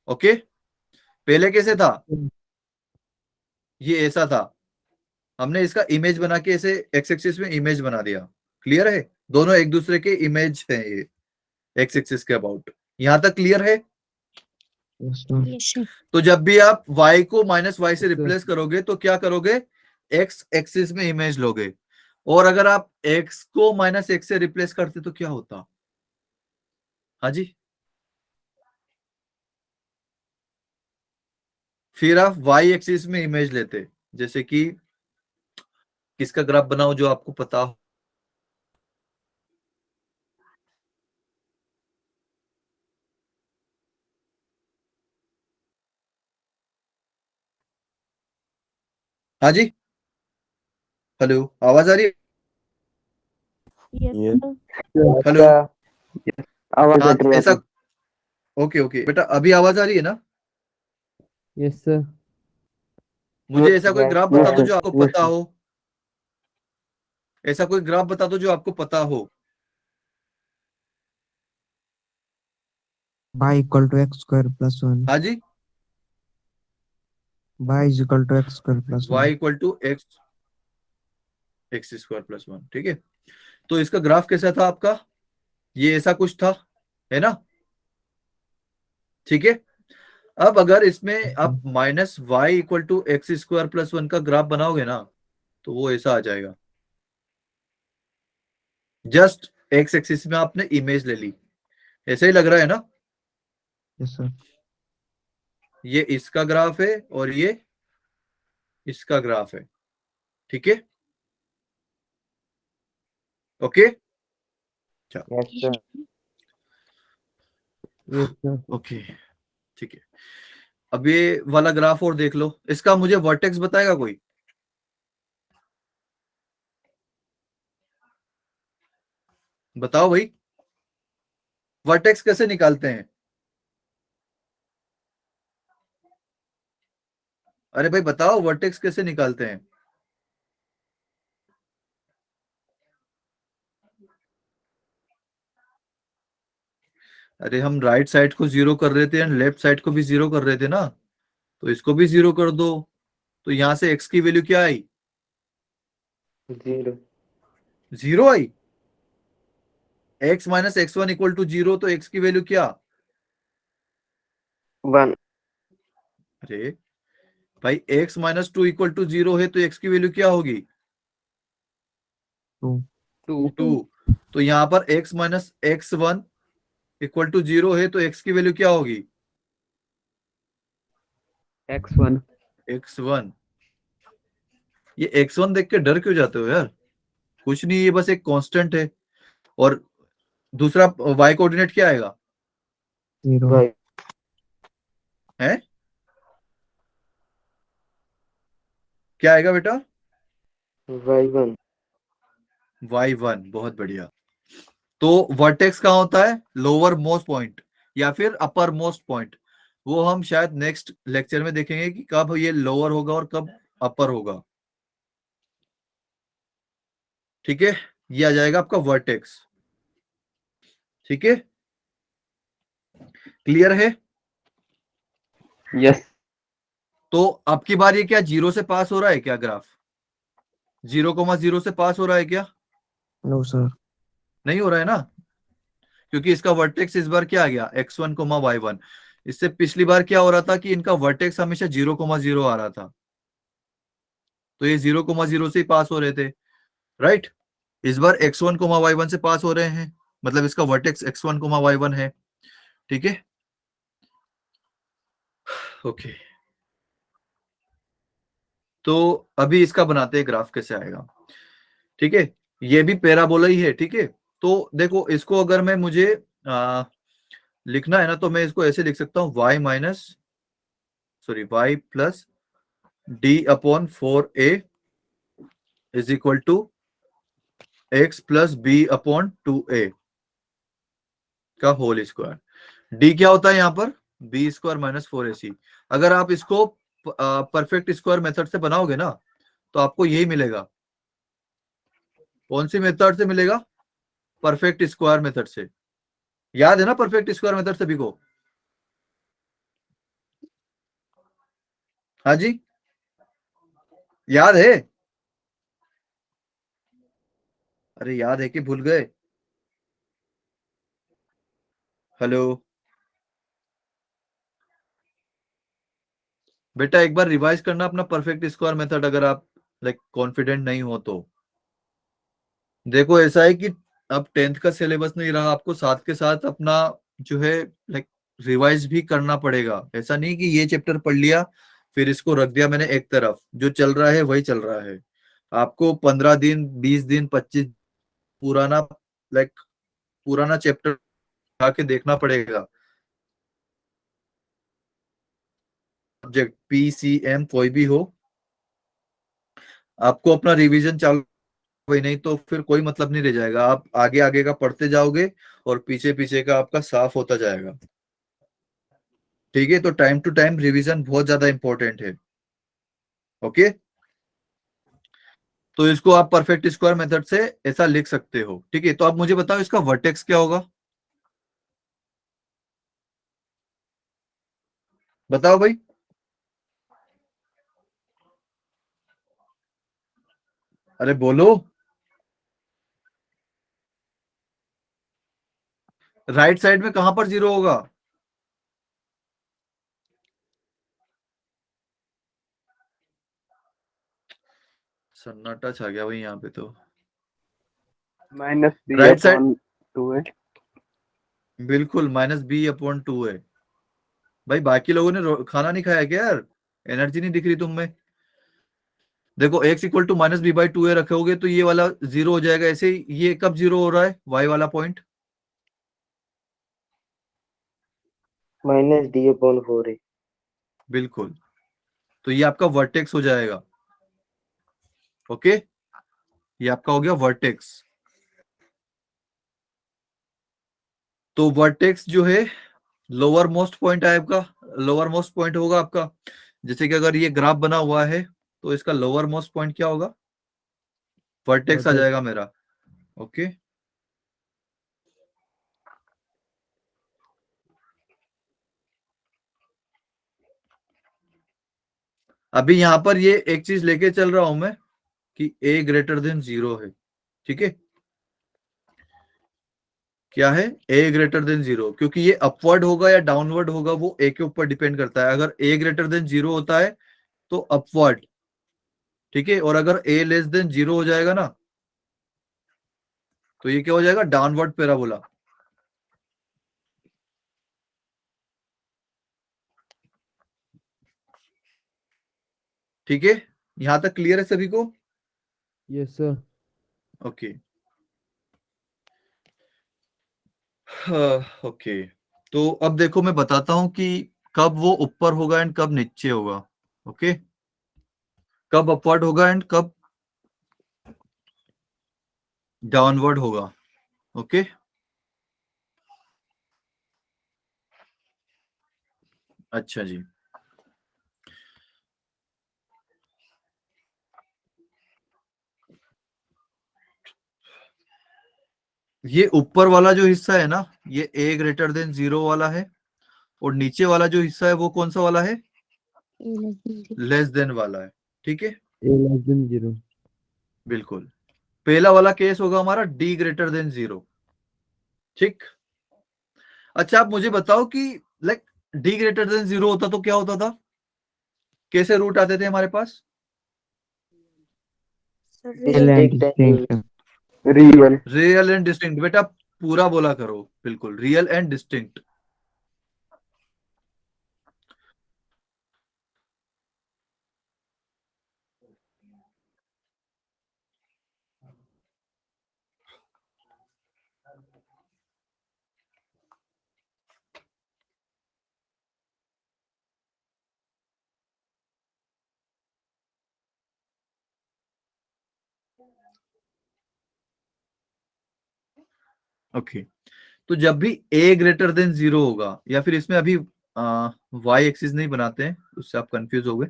ओके। पहले कैसे था, ये ऐसा था, हमने इसका इमेज बना के ऐसे एक्स एक्सिस में इमेज बना दिया। क्लियर है, दोनों एक दूसरे के इमेज हैं ये एक्स एक्सिस के अबाउट, यहां तक क्लियर है। Yes sir. Yes sir. तो जब भी आप y को माइनस वाई से Yes, sir. रिप्लेस करोगे तो क्या करोगे, x एक्सिस में इमेज लोगे, और अगर आप x को माइनस एक्स से रिप्लेस करते तो क्या होता, हाँ जी, फिर आप y एक्सिस में इमेज लेते, जैसे कि किसका ग्राफ बनाओ जो आपको पता हो, हाँ जी, हेलो आवाज आ रही है, यस हेलो, आवाज हाँ कट रही है ऐसा, आपकी। ओके ओके बेटा अभी आवाज आ रही है ना। Yes sir. मुझे ऐसा कोई ग्राफ बता दो Yes, जो आपको yes, पता हो, ऐसा कोई ग्राफ बता दो जो आपको पता हो। y equal to x square plus one. हाँ जी, y is equal to x square plus y one. Equal to x square plus one. ठीक है, तो इसका ग्राफ कैसा था आपका, ये ऐसा कुछ था, है ना। ठीक है, अब अगर इसमें आप minus y equal to x square plus one का ग्राफ बनाओगे ना, तो वो ऐसा आ जाएगा। जस्ट एक्स एक्सिस में आपने इमेज ले ली, ऐसे ही लग रहा है ना। Yes sir. ये इसका ग्राफ है और ये इसका ग्राफ है। ठीक है, okay. Yes sir. Yes sir. Okay, ठीक है। अब ये वाला ग्राफ और देख लो, इसका मुझे वर्टेक्स बताएगा कोई। बताओ भाई, वर्टेक्स कैसे निकालते हैं। अरे भाई बताओ, वर्टेक्स कैसे निकालते हैं। अरे हम राइट साइड को जीरो कर रहे थे एंड लेफ्ट साइड को भी जीरो कर रहे थे ना, तो इसको भी जीरो कर दो। तो यहां से एक्स की वैल्यू क्या आई, 0 जीरो आई। X minus x one equal to zero, तो एक्स की वैल्यू क्या। 1 अरे भाई, x minus two equal to zero है, तो एक्स की वैल्यू क्या होगी, टू। 2 टू। तो यहाँ पर x minus x one equal to zero है, तो एक्स की वैल्यू क्या होगी, x1 एक्स वन। ये एक्स वन देख के डर क्यों जाते हो यार, कुछ नहीं, ये बस एक कांस्टेंट है। और दूसरा वाई कोऑर्डिनेट क्या आएगा, जीरो। y है क्या आएगा बेटा, y1 वाई वन। बहुत बढ़िया। तो वर्टेक्स कहाँ होता है, लोअर मोस्ट पॉइंट या फिर अपर मोस्ट पॉइंट। वो हम शायद नेक्स्ट लेक्चर में देखेंगे कि कब ये लोअर होगा और कब अपर होगा। ठीक है, ये आ जाएगा आपका वर्टेक्स। ठीक है, क्लियर है। यस तो अब की बार ये क्या जीरो से पास हो रहा है क्या ग्राफ, 0,0 से पास हो रहा है क्या, नो सर। नहीं हो रहा है ना, क्योंकि इसका वर्टेक्स इस बार क्या आ गया, x1 कोमा वाई वन। इससे पिछली बार क्या हो रहा था कि इनका वर्टेक्स हमेशा 0,0 आ रहा था, तो ये 0,0 से ही पास हो रहे थे, राइट। इस बार x1 कोमा वाई वन से पास हो रहे हैं, मतलब इसका vertex x1 coma Y one है। ठीक है, ओके। तो अभी इसका बनाते हैं ग्राफ कैसे आएगा। ठीक है, ये भी पैराबोला ही है। ठीक है, तो देखो इसको अगर मैं मुझे लिखना है ना, तो मैं इसको ऐसे लिख सकता हूँ, y plus d upon 4a is equal to x plus b upon 2a का होल स्क्वायर। डी क्या होता है यहाँ पर, बी स्क्वायर माइनस 4ac। अगर आप इसको परफेक्ट स्क्वायर मेथड से बनाओगे ना, तो आपको यही मिलेगा। कौन सी मेथड से मिलेगा, परफेक्ट स्क्वायर मेथड से। याद है ना परफेक्ट स्क्वायर मेथड सभी को, हाँ जी, याद है। अरे याद है कि भूल गए, हेलो बेटा, एक बार रिवाइज करना अपना परफेक्ट स्क्वायर मेथड, अगर आप लाइक कॉन्फिडेंट नहीं हो तो। देखो ऐसा है कि अब 10th का सिलेबस नहीं रहा, आपको साथ के साथ अपना जो है लाइक रिवाइज भी करना पड़ेगा। ऐसा नहीं कि ये चैप्टर पढ़ लिया फिर इसको रख दिया मैंने एक तरफ, जो चल रहा है वही चल रहा है। आपको 15 दिन 20 दिन 25 पुराना लाइक पुराना चैप्टर आके देखना पड़ेगा। सब्जेक्ट PCM कोई भी हो, आपको अपना रिवीजन चालू, वही नहीं तो फिर कोई मतलब नहीं रह जाएगा। आप आगे आगे का पढ़ते जाओगे और पीछे पीछे का आपका साफ होता जाएगा। ठीक है, तो टाइम टू टाइम रिवीजन बहुत ज्यादा इंपॉर्टेंट है। ओके, तो इसको आप परफेक्ट स्क्वायर मेथड से ऐसा लिख सकते हो। ठीक है, तो आप मुझे बताओ इसका वर्टेक्स क्या होगा, बताओ भाई। अरे बोलो, राइट साइड में कहां पर जीरो होगा? सन्नाटा छा गया भाई यहाँ पे तो। -3 राइट साइड, अपॉन 2 है। बिल्कुल -b/2 है। भाई बाकी लोगों ने खाना नहीं खाया क्या यार? एनर्जी नहीं दिख रही तुम में। देखो x इक्वल टू -b/2a रखोगे तो ये वाला जीरो हो जाएगा। ऐसे ही ये कब जीरो हो रहा है, y वाला पॉइंट? -d/4 है। बिल्कुल, तो ये आपका वर्टेक्स हो जाएगा। ओके, ये आपका हो गया वर्टेक्स। तो वर्टेक्स जो है लोअर मोस्ट पॉइंट है आपका, लोअर मोस्ट पॉइंट होगा आपका। जैसे कि अगर ये ग्राफ बना हुआ है तो इसका लोअर मोस्ट पॉइंट क्या होगा? वर्टेक्स आ जाएगा मेरा। ओके, अभी यहां पर ये एक चीज लेके चल रहा हूं मैं कि a ग्रेटर देन 0 है। ठीक है, क्या है? a ग्रेटर देन 0, क्योंकि ये अपवर्ड होगा या डाउनवर्ड होगा वो a के ऊपर डिपेंड करता है। अगर a ग्रेटर देन 0 होता है तो अपवर्ड, ठीक है, और अगर a लेस देन 0 हो जाएगा ना तो ये क्या हो जाएगा? Downward parabola. ठीक है, यहां तक क्लियर है सभी को? Yes sir. ओके, ओके, तो अब देखो मैं बताता हूं कि कब वो ऊपर होगा एंड कब नीचे होगा। ओके, कब अपवर्ड होगा एंड कब डाउनवर्ड होगा। ओके, अच्छा जी। ये ऊपर वाला जो हिस्सा है ना, ये a ग्रेटर देन 0 वाला है, और नीचे वाला जो हिस्सा है वो कौन सा वाला है? A less than 0. Less than वाला है। ठीक है, ए लेस देन 0। बिल्कुल। पहला वाला केस होगा हमारा d ग्रेटर देन 0। ठीक, अच्छा आप मुझे बताओ कि लाइक d ग्रेटर देन 0 होता तो क्या होता था? कैसे रूट आते थे हमारे पास? So रियल एंड डिस्टिंक्ट है। Distinct. Real. Real and distinct, बेटा पूरा बोला करो, बिल्कुल रियल एंड डिस्टिंक्ट। ओके, तो जब भी a ग्रेटर देन 0 होगा, या फिर इसमें अभी y एक्सिस नहीं बनाते हैं, उससे आप कंफ्यूज हो गए,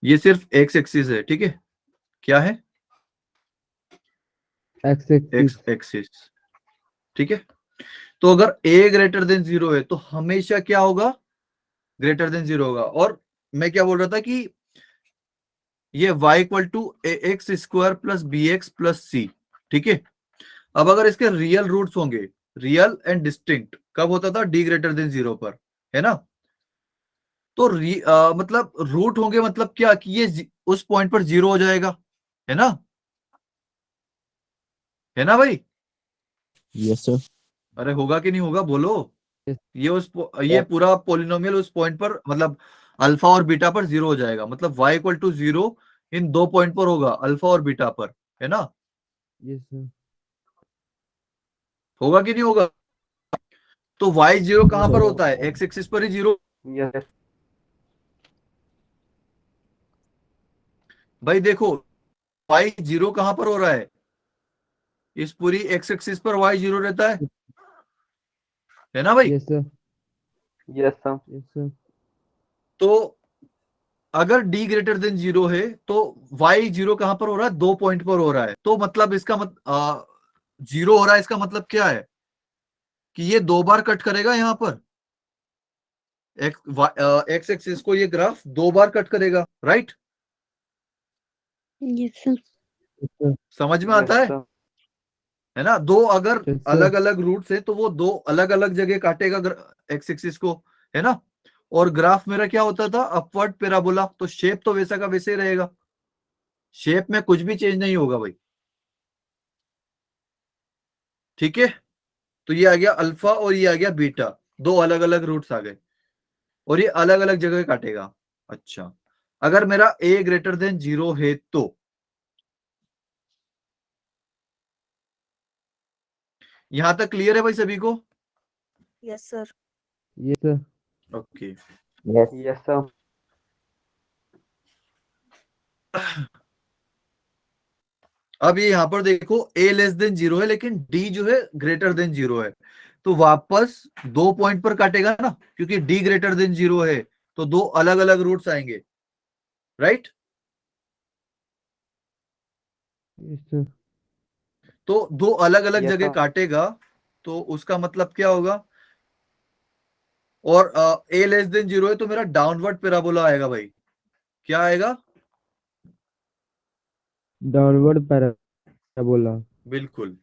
ये सिर्फ x एक्सिस है। ठीक है, क्या है? X x axis. एक्सिस। ठीक है, तो अगर a ग्रेटर देन 0 है तो हमेशा क्या होगा? ग्रेटर देन 0 होगा। और मैं क्या बोल रहा था कि ये y equal to x square plus b x plus c. ठीक है, अब अगर इसके रियल रूट्स होंगे, रियल एंड डिस्टिंक्ट, कब होता था? d ग्रेटर देन 0 पर, है ना? तो मतलब रूट होंगे मतलब क्या कि ये उस पॉइंट पर 0 हो जाएगा, है ना? है ना भाई? Yes sir. अरे होगा कि नहीं होगा, बोलो। ये पूरा पोलिनोमियल उस पॉइंट पर, मतलब अल्फा और बीटा पर 0 हो जाएगा। मतलब y इक्वल टू 0 इन दो पॉइंट पर होगा, अल्फा और बीटा पर, है ना? Yes sir. होगा कि नहीं होगा? तो y 0 कहां पर होता है? सर x एक्सिस पर ही 0। यस। भाई देखो, y 0 कहां पर हो रहा है? इस पूरी x एक्सिस पर y 0 रहता है ना भाई? Yes sir. Yes sir. Yes sir. तो अगर डी ग्रेटर देन जीरो है तो वाई जीरो कहां पर हो रहा है, 2 पॉइंट पर हो रहा है। तो मतलब इसका जीरो हो रहा है, इसका मतलब क्या है कि ये 2 बार कट करेगा यहां पर। एक्स एक्सिस को ये ग्राफ 2 बार कट करेगा, राइट। Yes sir. सर समझ में Yes, आता sir. है ना। दो अगर Yes, sir. अलग अलग रूट्स है तो वो दो अलग अलग जगह काटेगा एक्स एक्सिस को, है ना। और ग्राफ मेरा क्या होता था, अपवर्ड पैराबोला, तो शेप तो वैसा का वैसे ही रहेगा, शेप में कुछ भी चेंज नहीं होगा भाई। ठीक है, तो ये आ गया अल्फा और ये आ गया बीटा, दो अलग अलग रूट्स आ गए और ये अलग अलग जगह काटेगा। अच्छा, अगर मेरा ए ग्रेटर देन जीरो है तो यहां तक क्लियर है भाई सभी को? Yes sir. ये सर। ओके। Yes, sir. अब ये यहां पर देखो a लेस देन जीरो है लेकिन d जो है ग्रेटर देन जीरो है, तो वापस 2 पॉइंट पर काटेगा ना, क्योंकि d ग्रेटर देन जीरो है तो दो अलग अलग रूट्स आएंगे, राइट। ये सर। तो दो अलग अलग Yes, जगह sir. काटेगा, तो उसका मतलब क्या होगा। और a लेस देन जीरो है तो मेरा डाउनवर्ड पैराबोला आएगा भाई। क्या आएगा? Downward parabola. बिल्कुल।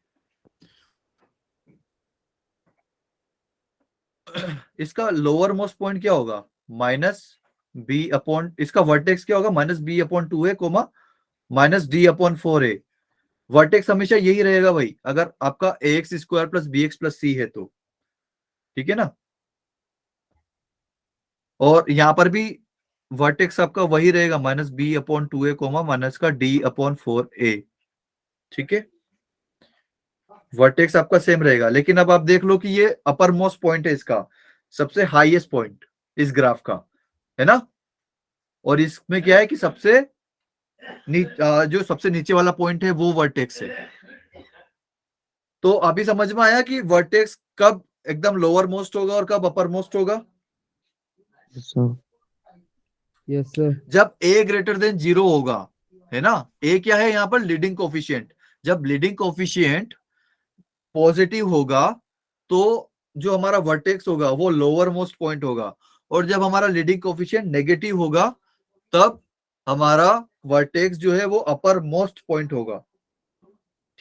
इसका लोअर मोस्ट पॉइंट क्या होगा, माइनस बी अपॉन, इसका वर्टेक्स क्या होगा, -b/2 है कोमा -d/4 है। वर्टेक्स हमेशा यही रहेगा भाई अगर आपका ax² plus bx plus c है तो, ठीक है ना। और यहां पर भी वर्टेक्स आपका वही रहेगा -b/2 कोमा माइनस का d/4 ठीक है। वर्टेक्स आपका सेम रहेगा, लेकिन अब आप देख लो कि ये अपर मोस्ट पॉइंट है इसका, सबसे हाईएस्ट पॉइंट इस ग्राफ का, है ना। और इसमें क्या है कि जो सबसे नीचे वाला पॉइंट है वो वर्टेक्स है। तो अभी समझ में आया कि वर्टेक्स कब एकदम लोअर मोस्ट होगा और कब अपर मोस्ट होगा। सर। Yes sir. जब a ग्रेटर देन जीरो होगा, है ना। a क्या है यहाँ पर, लीडिंग कोफिशिएंट। जब लीडिंग कोफिशिएंट पॉजिटिव होगा तो जो हमारा वर्टेक्स होगा वो लोअर मोस्ट पॉइंट होगा, और जब हमारा लीडिंग कोफिशिएंट नेगेटिव होगा तब हमारा वर्टेक्स जो है वो अपर मोस्ट पॉइंट होगा।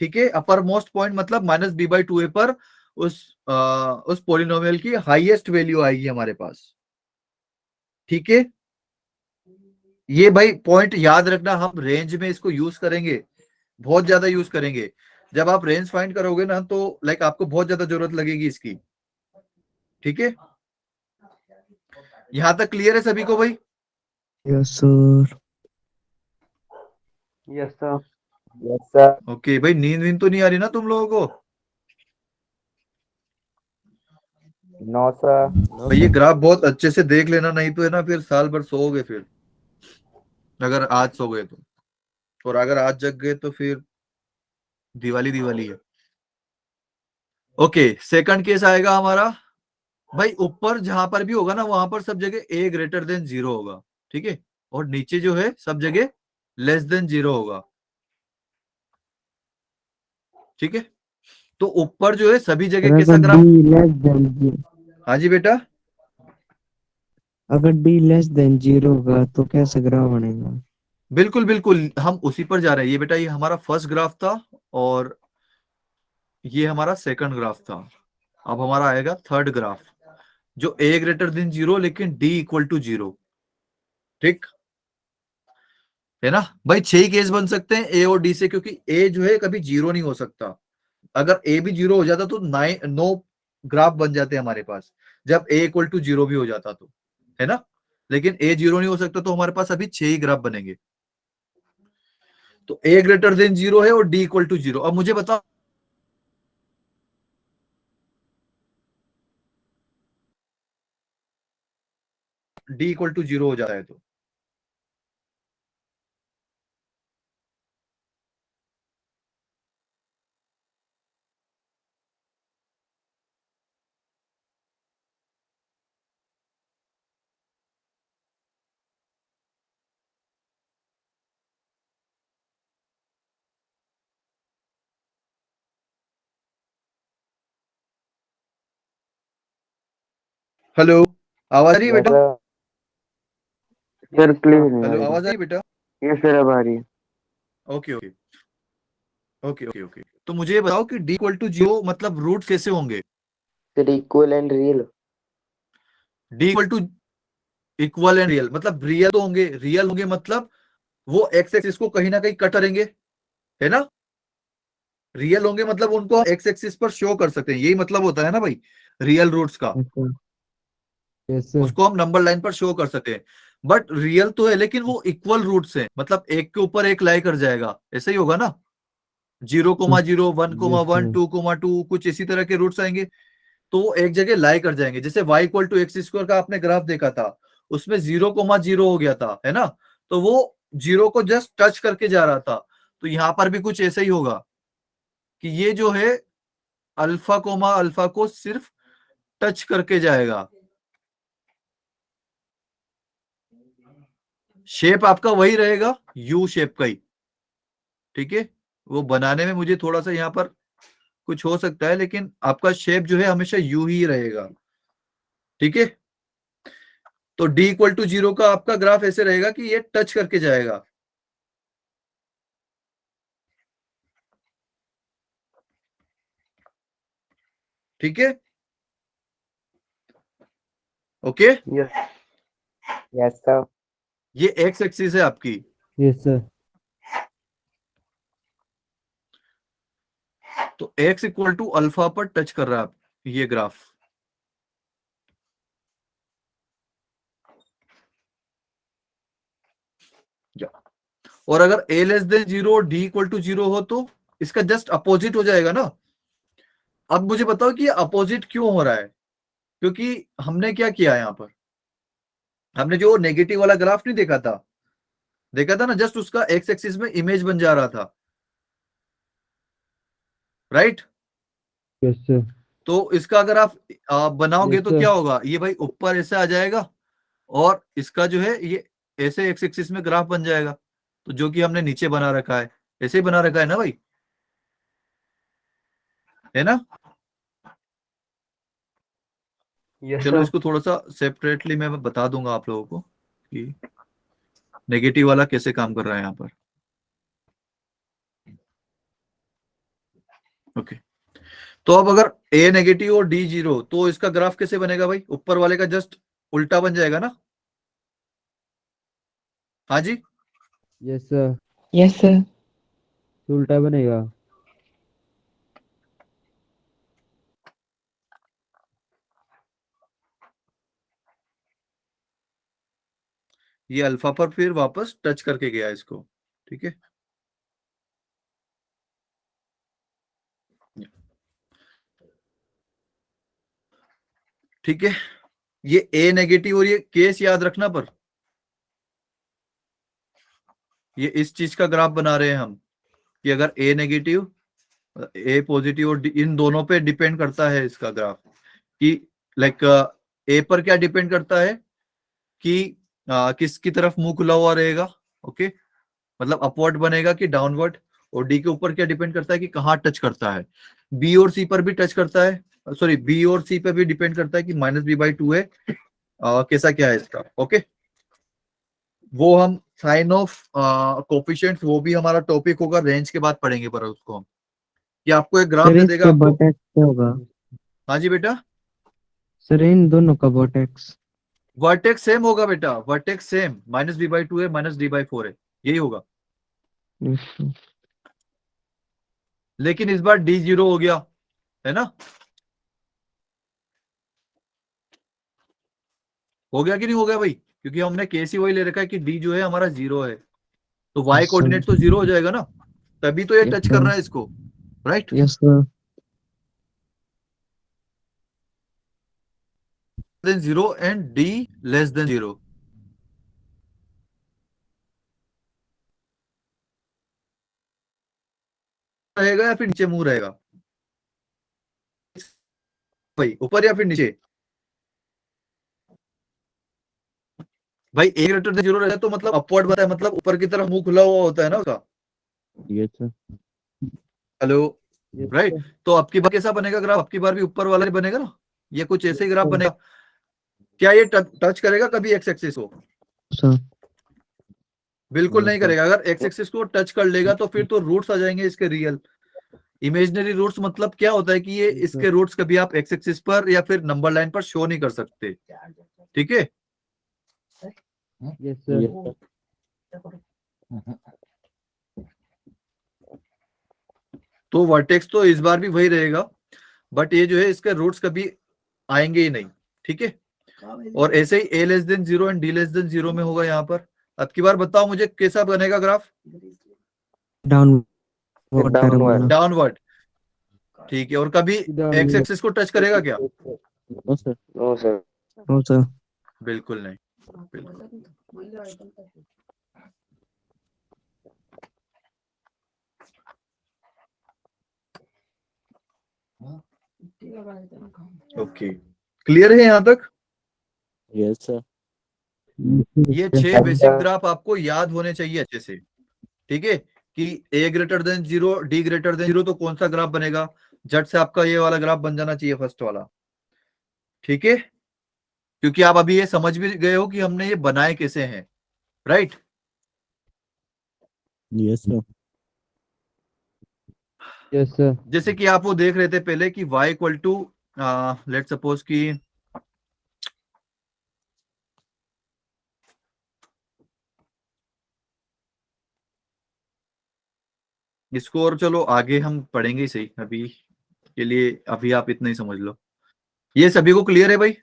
ठीक है, अपर मोस्ट पॉइंट मतलब -b/2 पर उस पोलिनोमियल की हाईएस्ट वैल्यू आएगी हमारे पास। ठीक है, ये भाई पॉइंट याद रखना, हम रेंज में इसको यूज करेंगे, बहुत ज्यादा यूज करेंगे। जब आप रेंज फाइंड करोगे ना तो लाइक आपको बहुत ज्यादा जरूरत लगेगी इसकी। ठीक है, यहां तक क्लियर है सभी को भाई? Yes sir. Yes, sir. Yes, sir. Okay भाई, नींद वींद तो नहीं आ रही ना तुम लोगों को? No, sir. भाई ये ग्राफ बहुत अच्छे से देख लेना, नहीं तो है ना फिर साल भर सोओगे फिर, अगर आज सो गए तो। और अगर आज जग गए तो फिर दिवाली दिवाली है। ओके, सेकंड केस आएगा हमारा, भाई ऊपर जहां पर भी होगा ना वहां पर सब जगह a ग्रेटर देन जीरो होगा, ठीक है। और नीचे जो है सब जगह लेस देन जीरो होगा, ठीक है। तो ऊपर जो है सभी जगह सर कैसा अगर D graph. Less than zero, हाँ जी बेटा। अगर डी लेस देन जीरो होगा तो कैसे ग्राफ बनेगा? बिल्कुल बिल्कुल, हम उसी पर जा रहे हैं। ये बेटा ये हमारा फर्स्ट ग्राफ था और ये हमारा सेकंड ग्राफ था। अब हमारा आएगा थर्ड ग्राफ, जो a ग्रेटर देन जीरो लेकिन d इक्वल टू जीरो। ठीक है ना भाई, 6 केस बन सकते हैं a और d से, क्योंकि a जो है कभी जीरो नहीं हो सकता। अगर a भी जीरो हो जाता तो 9 ग्राफ बन जाते हमारे पास, जब a इक्वल टू जीरो भी हो जाता तो, है ना। लेकिन a जीरो नहीं हो सकता तो हमारे पास अभी 6 ही ग्राफ बनेंगे। तो a ग्रेटर देन जीरो है और d इक्वल टू जीरो। अब मुझे बताओ d इक्वल टू जीरो हो जाता है तो हेलो, आवाज आ रही है Yes, बेटा? sir. Sir, clear नहीं आ हेलो, रही. आवाज आ रही है बेटा? Yes, sir, अब आ रही है. Okay okay okay okay okay. तो मुझे ये बताओ कि डी इक्वल टू जीरो मतलब रूट कैसे होंगे? Sir, equal and real. D equal to equal and real मतलब रियल तो होंगे, रियल होंगे मतलब वो एक्स एक्सिस को कहीं ना कहीं कट करेंगे, है ना? रियल होंगे मतलब उनको एक्स एक्सिस पर शो कर सकते हैं, यही मतलब होता है ना भाई रियल रूट्स का। Yes sir. उसको हम नंबर लाइन पर शो कर सकते हैं। बट रियल तो है लेकिन वो इक्वल रूट्स हैं, मतलब एक के ऊपर एक लाई कर जाएगा, ऐसा ही होगा ना? 0,0 1,1 सर। 2,2 कुछ इसी तरह के रूट्स आएंगे, तो वो एक जगह लाई कर जाएंगे। जैसे y equal to x square का आपने ग्राफ देखा था, उसमें 0,0 हो गया था, है ना? तो वो जीरो को जस्ट टच करके जा रहा था। तो यहां पर भी कुछ ऐसा ही होगा कि ये जो है अल्फा कोमा अल्फा को सिर्फ टच करके जाएगा। शेप आपका वही रहेगा, यू शेप का ही, ठीक है? वो बनाने में मुझे थोड़ा सा यहाँ पर कुछ हो सकता है, लेकिन आपका शेप जो है हमेशा यू ही रहेगा, ठीक है? तो डी इक्वल टू जीरो का आपका ग्राफ ऐसे रहेगा कि ये टच करके जाएगा। ठीक है, ओके। Yes. Yes, sir. ये एक्स एक्सिस है आपकी, यस सर। तो एक्स इक्वल टू अल्फा पर टच कर रहा है आप ये ग्राफ। और अगर a less than zero d equal to zero हो तो इसका जस्ट अपोजिट हो जाएगा ना। अब मुझे बताओ कि ये अपोजिट क्यों हो रहा है? क्योंकि हमने क्या किया यहाँ पर, हमने जो नेगेटिव वाला ग्राफ नहीं देखा था ना, जस्ट उसका एक्स एक्सिस में इमेज बन जा रहा था, राइट? Yes sir. तो इसका अगर आप बनाओगे Yes, तो sir. क्या होगा, ये भाई ऊपर ऐसे आ जाएगा और इसका जो है ये ऐसे एक्स एक्सिस में ग्राफ बन जाएगा। तो जो कि हमने नीचे बना रखा है, ऐसे ही बना रखा है ना भाई, है ना? Yes, चलो sir. इसको थोड़ा सा सेपरेटली मैं बता दूंगा आप लोगों को कि नेगेटिव वाला कैसे काम कर रहा है यहाँ पर। ओके, तो अब अगर ए नेगेटिव और डी जीरो, तो इसका ग्राफ कैसे बनेगा भाई? ऊपर वाले का जस्ट उल्टा बन जाएगा ना। हाँ जी, यस सर। Yes sir. उल्टा बनेगा। ये अल्फा पर फिर वापस टच करके गया इसको, ठीक है? ठीक है, ये ए नेगेटिव और ये केस याद रखना, पर ये इस चीज का ग्राफ बना रहे हैं हम कि अगर ए नेगेटिव ए पॉजिटिव और इन दोनों पे डिपेंड करता है इसका ग्राफ, कि लाइक ए पर क्या डिपेंड करता है कि किसकी तरफ मुंह खुला हुआ रहेगा, ओके? मतलब अपवर्ड बनेगा कि डाउनवर्ड। और डी के ऊपर क्या डिपेंड करता है कि कहाँ टच करता है। बी और सी पर भी टच करता है, सॉरी बी और सी पर भी डिपेंड करता है कि -b/2 है, कैसा क्या है इसका, ओके? वो हम साइन ऑफ कोफिशिएंट्स, वो भी हमारा टॉपिक होगा, रेंज के बाद पढ़ेंगे, पर उसको हम कि आपको एक ग्राफ सर दे देगा इसके आपको। वर्टेक्स क्या होगा? हाँ जी बेटा, सर इन दोनों का वर्टेक्स। वर्टेक्स सेम होगा बेटा, वर्टेक्स सेम, -b/2 है, -d/4 है, यही होगा। Yes sir. लेकिन इस बार डी जीरो हो गया, है ना? हो गया कि नहीं हो गया भाई? क्योंकि हमने केस ही वही ले रखा है कि डी जो है हमारा जीरो है, तो वाई यस कोऑर्डिनेट तो सर। जीरो हो जाएगा ना, तभी तो ये यस टच कर सर। रहा है इसको, right? Yes sir. Then zero and d less than zero. रहेगा या फिर नीचे मुंह रहेगा भाई, ऊपर या फिर नीचे? भाई ए ग्रेटर देन जीरो रहता है तो मतलब अपवर्ड बनता है, मतलब ऊपर की तरफ मुंह खुला हुआ होता है ना उसका। Yes sir. Hello, yes right? Sir. तो आपकी बार कैसा बनेगा ग्राफ? आपकी बार भी ऊपर वाला ही बनेगा ना, ये कुछ ऐसे ही ग्राफ सर। बनेगा। क्या ये टच करेगा कभी एक्स एक्सिस को? सर बिल्कुल नहीं नहीं सर। करेगा। अगर एक्स एक्सिस को टच कर लेगा तो फिर तो रूट्स आ जाएंगे इसके रियल। इमेजिनरी रूट्स मतलब क्या होता है कि ये इसके रूट्स कभी आप एक्स एक्सिस पर या फिर नंबर लाइन पर शो नहीं कर सकते। ठीक है, यस सर। तो वर्टेक्स तो इस बार भी वही रहेगा, बट ये जो है इसके रूट्स कभी आएंगे ही नहीं। ठीक है, और ऐसे ही a less than zero and d less than zero में होगा यहाँ पर। अब की बार बताओ मुझे कैसा बनेगा ग्राफ? Downward term downward. बना। डाउनवर्ड। ठीक है, और कभी एक्स एक्सिस को टच करेगा क्या? No sir. No sir. No sir. बिल्कुल नहीं, बिल्कुल। ओके, क्लियर है यहाँ तक? Yes sir. ये 6 बेसिक ग्राफ आपको याद होने चाहिए अच्छे से। ठीक है, कि a greater than zero, d greater than zero, तो कौन सा ग्राफ बनेगा? झट से आपका ये वाला ग्राफ बन जाना चाहिए, फर्स्ट वाला। ठीक है, क्योंकि आप अभी ये समझ भी गए हो कि हमने ये बनाए कैसे हैं, right? Yes sir. Yes sir. जैसे कि आप वो देख रहे थे पहले कि y equal to, let suppose कि इसको, और चलो आगे हम पढ़ेंगे ही सही, अभी के लिए अभी आप इतना ही समझ लो। ये सभी को क्लियर है भाई?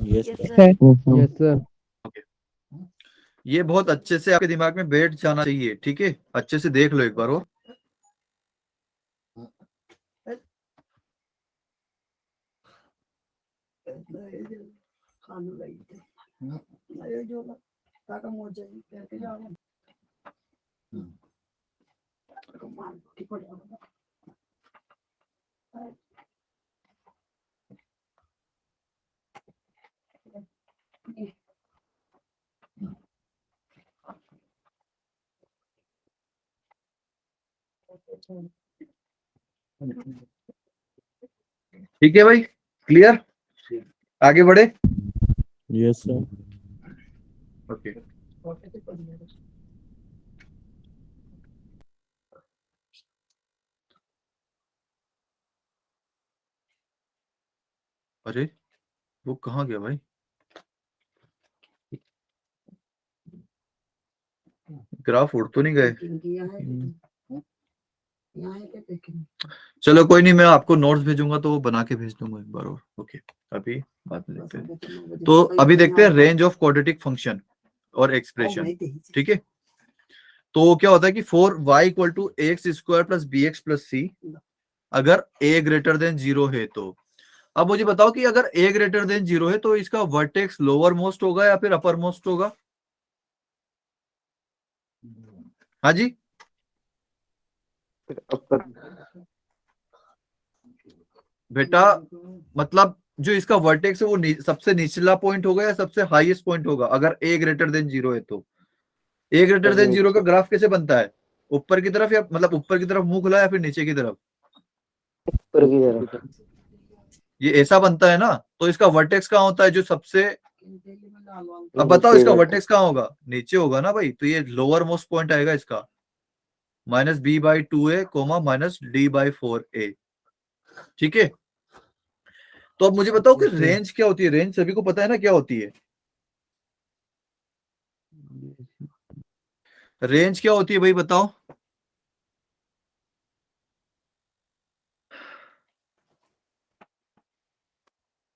Yes Yes, sir. sir. Yes sir. Okay, ये बहुत अच्छे से आपके दिमाग में बैठ जाना चाहिए। ठीक है, अच्छे से देख लो एक बार। और ठीक है भाई, क्लियर? आगे बढ़े। Yes sir. ओके, अरे वो कहाँ गया भाई? ग्राफ उड़ तो नहीं गए? चलो कोई नहीं, मैं आपको नोट्स भेजूंगा तो वो बना के भेज दूंगा एक बार और। ओके, अभी बाद में देखते हैं। तो अभी देखते हैं रेंज ऑफ क्वाड्रेटिक फंक्शन और एक्सप्रेशन। ठीक है, तो क्या होता है कि for y equal to x square plus b x plus c, अगर ए ग्रेटर देन जीरो है तो। अब मुझे बताओ कि अगर ए ग्रेटर देन जीरो है तो इसका वर्टेक्स लोअर मोस्ट होगा या फिर अपर मोस्ट होगा? हाँ जी, बेटा मतलब जो इसका वर्टेक्स है वो सबसे निचला पॉइंट होगा या सबसे हाईएस्ट पॉइंट होगा अगर ए ग्रेटर देन जीरो है तो? ए ग्रेटर देन जीरो का ग्राफ कैसे बनता है? ऊपर की तरफ, या मतलब ऊपर की तरफ मुंह खुला या फिर नीचे की तरफ? ऊपर की तरफ। ये ऐसा बनता है ना, तो इसका वर्टेक्स कहाँ होता है जो सबसे, अब बताओ नीचे इसका रहता वर्टेक्स कहाँ होगा? नीचे होगा ना भाई, तो ये लोअर मोस्ट पॉइंट आएगा इसका, minus b by two a comma minus d by four a. ठीक है, तो अब मुझे बताओ कि रेंज क्या होती है? रेंज सभी को पता है ना क्या होती है? रेंज क्या होती है भाई बताओ?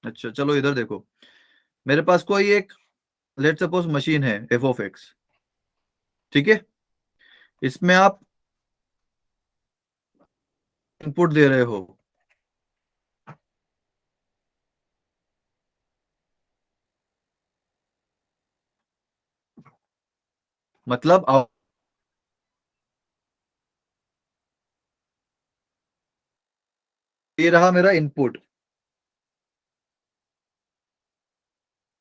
अच्छा चलो इधर देखो, मेरे पास कोई एक लेट सपोज मशीन है एफ ऑफ एक्स। ठीक है, इसमें आप इनपुट दे रहे हो, मतलब ये रहा मेरा इनपुट।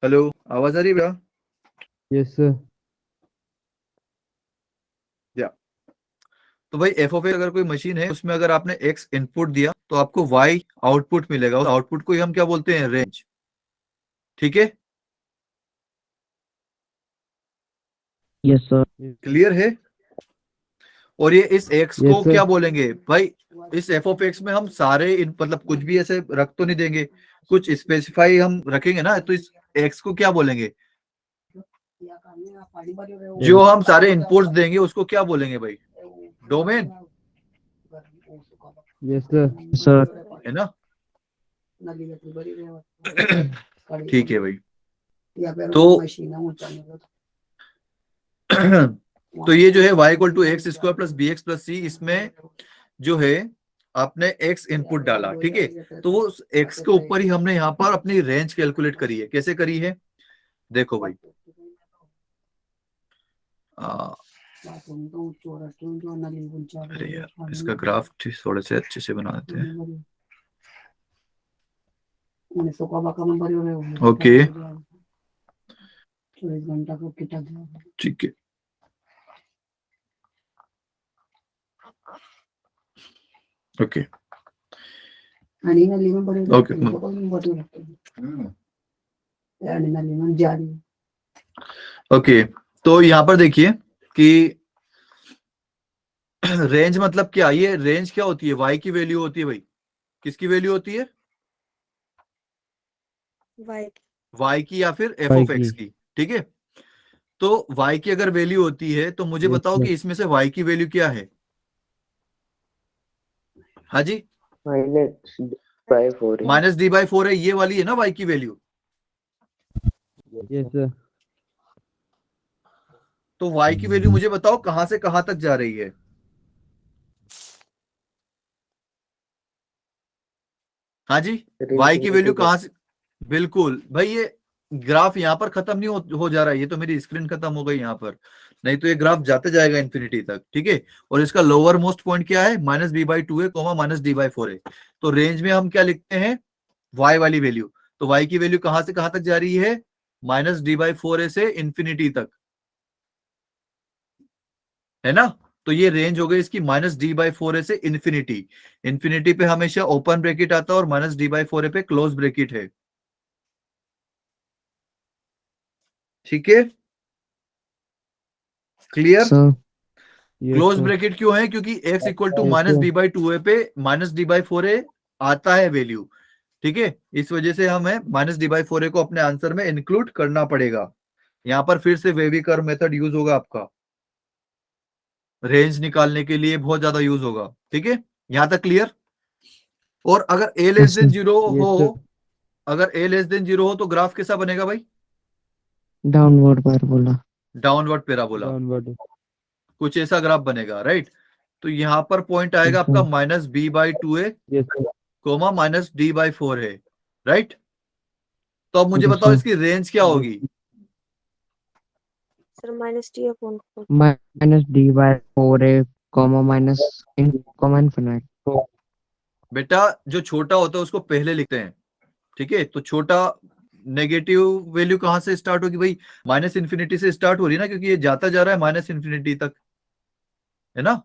हेलो, आवाज आ रही है भैया? Yes sir. या तो भाई एफ ऑफ एक्स अगर कोई मशीन है उसमें अगर आपने एक्स इनपुट दिया तो आपको वाई आउटपुट मिलेगा। उस आउटपुट को ही हम क्या बोलते हैं? रेंज। ठीक है, यस सर। क्लियर है। और ये इस एक्स Yes, को sir. क्या बोलेंगे भाई, इस एफ ऑफ एक्स में हम सारे मतलब कुछ भी ऐसे रख तो नहीं देंगे, कुछ स्पेसिफाई हम रखेंगे ना, तो इस एक्स को क्या बोलेंगे, जो हम सारे इनपुट्स देंगे उसको क्या बोलेंगे भाई, डोमेन, यस सर। सर। है ना। ठीक है भाई, तो तो ये जो है y equal to x square plus b x plus c, इसमें जो है आपने x इनपुट डाला, ठीक है, तो वो x के ऊपर ही हमने यहाँ पर अपनी रेंज कैलकुलेट करी है। कैसे करी है, देखो भाई, अरे यार इसका ग्राफ थोड़े से अच्छे से बना देते हैं। ओके, ठीक है, ओके ओके ओके। तो यहाँ पर देखिए कि रेंज मतलब क्या, ये रेंज क्या होती है, y की वैल्यू होती है भाई, किसकी वैल्यू होती है, वाई y की या फिर f Y ऑफ x की। की, ठीक है। तो y की अगर वैल्यू होती है तो मुझे Yes, बताओ sir. कि इसमें से y की वैल्यू क्या है। हाँ जी, -d/4 है। माइनस डी बाई 4 है, ये वाली है ना y की वैल्यू। Yes sir. तो y की वैल्यू मुझे बताओ कहां से कहां तक जा रही है। हाँ जी, y की वैल्यू कहां से, बिल्कुल भाई, ये ग्राफ यहाँ पर खत्म नहीं हो जा रहा है, ये तो मेरी स्क्रीन खत्म हो गई यहाँ पर, नहीं तो ये ग्राफ जाते जाएगा इन्फिनिटी तक, ठीक है। और इसका लोअर मोस्ट पॉइंट क्या है, -b/2 है, माइनस d/4 है। तो रेंज में हम क्या लिखते हैं, y वाली वैल्यू, तो y की वैल्यू कहां से कहां तक जा रही है, -d/4 से इन्फिनिटी तक, है ना। तो ये रेंज हो गई इसकी -d/4 से इन्फिनिटी। इन्फिनिटी पे हमेशा ओपन ब्रैकेट आता है और -d/4 पे क्लोज ब्रैकेट है, ठीक है, clear. Sir. Yes close sir. Bracket क्यों है, क्योंकि x equal to Yes, sir. -b/2 पे -d/4 आता है वैल्यू, ठीक है। इस वजह से हमें -d/4 को अपने आंसर में इंक्लूड करना पड़ेगा। यहां पर फिर से वेवी कर्व मेथड यूज होगा आपका, रेंज निकालने के लिए बहुत ज्यादा यूज होगा, ठीक है, यहां तक क्लियर। और अगर a less Yes, than sir. Zero Yes, हो, sir. अगर a लेस देन जीरो हो तो ग्राफ कैसा बनेगा भाई, downward parabola. Downward parabola, downward. कुछ ऐसा ग्राफ बनेगा, राइट। तो यहाँ पर पॉइंट यस आएगा आपका सर। -b/2 है, यस सर। -d/4 है, राइट। तो अब मुझे यस बताओ सर। इसकी रेंज क्या होगी। Sir -t/4। -d/4 है, माइनस इनफिनाइट। बेटा जो छोटा होता है उसको पहले लिखते हैं, ठीक है। तो छोटा नेगेटिव वैल्यू कहां से स्टार्ट होगी भाई, -इन्फिनिटी से स्टार्ट हो रही है ना, क्योंकि ये जाता जा रहा है -इन्फिनिटी तक, है ना,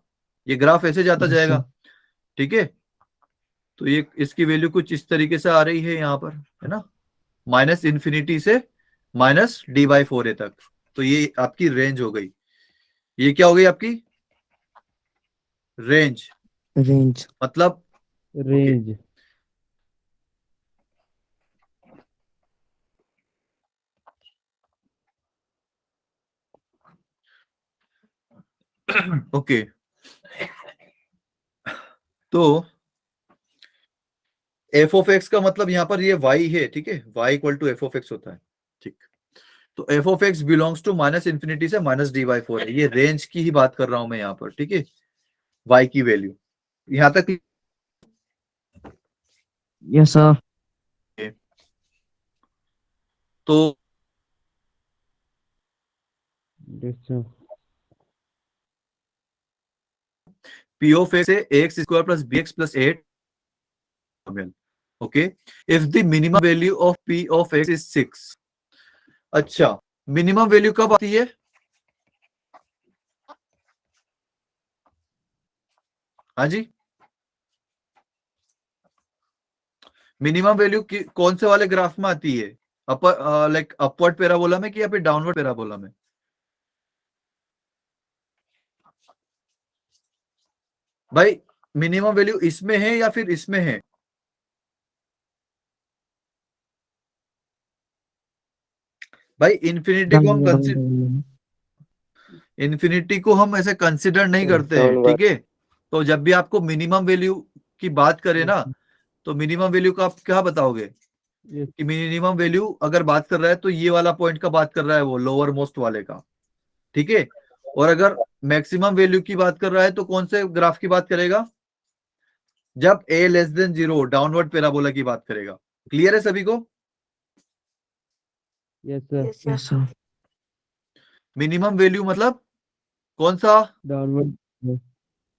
ये ग्राफ ऐसे जाता यस जाएगा, सर। ठीक है। तो ये इसकी वैल्यू कुछ इस तरीके से आ रही है यहाँ पर, है ना, -इन्फिनिटी से -d/4 तक। तो ये आपकी रेंज हो गई, ये क्या हो गई आपकी रेंज, रेंज। मतलब ओके रेंज। ओके। तो एफ ऑफ एक्स का मतलब यहाँ पर ये y है, ठीक है, y equal to f of x होता है, ठीक। तो f of x belongs to -infinity से -d/4 है, ये रेंज की ही बात कर रहा हूं मैं यहाँ पर, ठीक है, y की वैल्यू यहाँ तक। Yes sir. तो yes sir. p of x से x square plus b x plus 8, okay, if the minimum value of p of x is 6। अच्छा, मिनिमम वैल्यू कब आती है, हाँ जी, मिनिमम वैल्यू कौन से वाले ग्राफ में आती है, अपर लाइक अपवर्ड पैराबोला में कि या फिर डाउनवर्ड पैराबोला में? भाई मिनिमम वैल्यू इसमें है या फिर इसमें है? भाई इन्फिनिटी को हम ऐसे कंसिडर नहीं करते हैं, ठीक है। तो जब भी आपको मिनिमम वैल्यू की बात करें ना, तो मिनिमम वैल्यू का आप क्या बताओगे कि मिनिमम वैल्यू अगर बात कर रहा है तो ये वाला पॉइंट का बात कर रहा है, वो लोअर मोस्ट वाले का, ठीक है। और अगर मैक्सिमम वैल्यू की बात कर रहा है तो कौन से ग्राफ की बात करेगा? जब a less then 0 downward parabola की बात करेगा। क्लियर है सभी को? Yes, sir. Yes, sir. Yes sir. Minimum value मतलब कौन सा, Downward.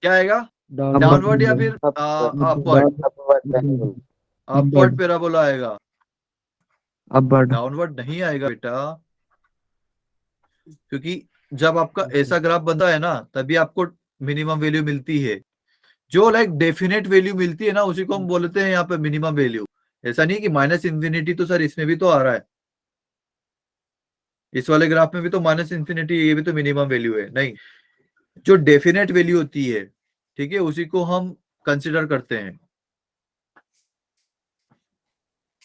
क्या आएगा? Downward. डाउनवर्ड या फिर अपवर्ड? अपवर्ड पैराबोला आएगा, अपवर्ड। डाउनवर्ड नहीं आएगा बेटा। क्योंकि जब आपका ऐसा ग्राफ बनता है ना, तभी आपको मिनिमम वैल्यू मिलती है। जो लाइक डेफिनेट वैल्यू मिलती है ना, उसी को हम बोलते हैं यहाँ पे मिनिमम वैल्यू। ऐसा नहीं कि माइनस इंफिनिटी तो सर इसमें भी तो आ रहा है, इस वाले ग्राफ में भी तो माइनस इंफिनिटी, ये भी तो मिनिमम वैल्यू है। नहीं, जो डेफिनेट वैल्यू होती है, ठीक है, उसी को हम कंसिडर करते हैं।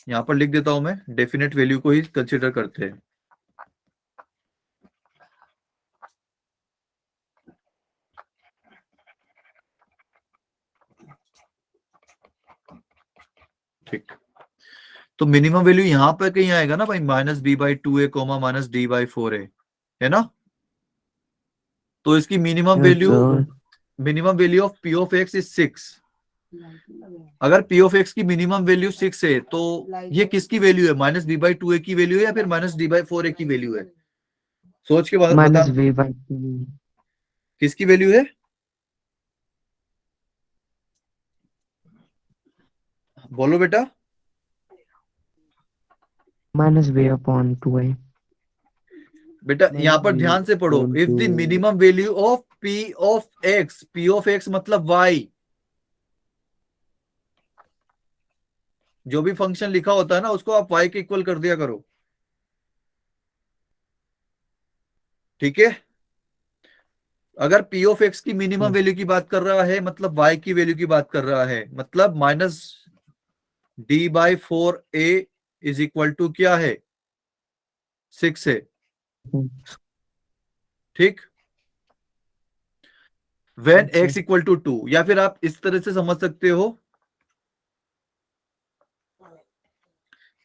यहां पर लिख देता हूं मैं, डेफिनेट वैल्यू को ही कंसिडर करते हैं। ठीक, तो मिनिमम वैल्यू यहां पर कहीं आएगा ना भाई, -b/2a, -d/4a, है ना। तो इसकी minimum yes value, sir. Minimum value of p of x is 6। अगर p ऑफ x की मिनिमम वैल्यू 6 है, तो ये किसकी वैल्यू है? -b/2a की वैल्यू है या फिर -d/4a की वैल्यू है? सोच के माइनस बता, b/2। किसकी वैल्यू है? बोलो बेटा। -b/2a। बेटा यहाँ पर ध्यान से पढ़ो, if the minimum value of p of x मतलब y, जो भी फंक्शन लिखा होता है ना, उसको आप y के इक्वल कर दिया करो, ठीक है। अगर p ऑफ x की मिनिमम वैल्यू की बात कर रहा है, मतलब y की वैल्यू की बात कर रहा है, मतलब -d/4a इज इक्वल टू क्या है? 6 है, ठीक। वेन x इक्वल टू 2, या फिर आप इस तरह से समझ सकते हो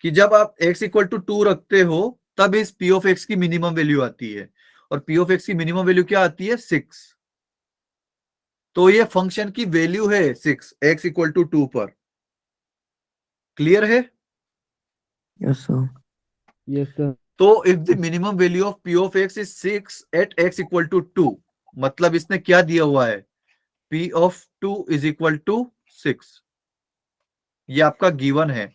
कि जब आप x इक्वल टू 2 रखते हो, तब इस p ऑफ x की मिनिमम वैल्यू आती है, और p ऑफ x की मिनिमम वैल्यू क्या आती है? 6। तो ये फंक्शन की वैल्यू है 6 x इक्वल टू 2 पर। क्लियर है? Yes sir. Yes, sir. तो if the minimum value of p of x is 6 at x equal to 2, मतलब इसने क्या दिया हुआ है? p of 2 is equal to 6। ये आपका गिवन है,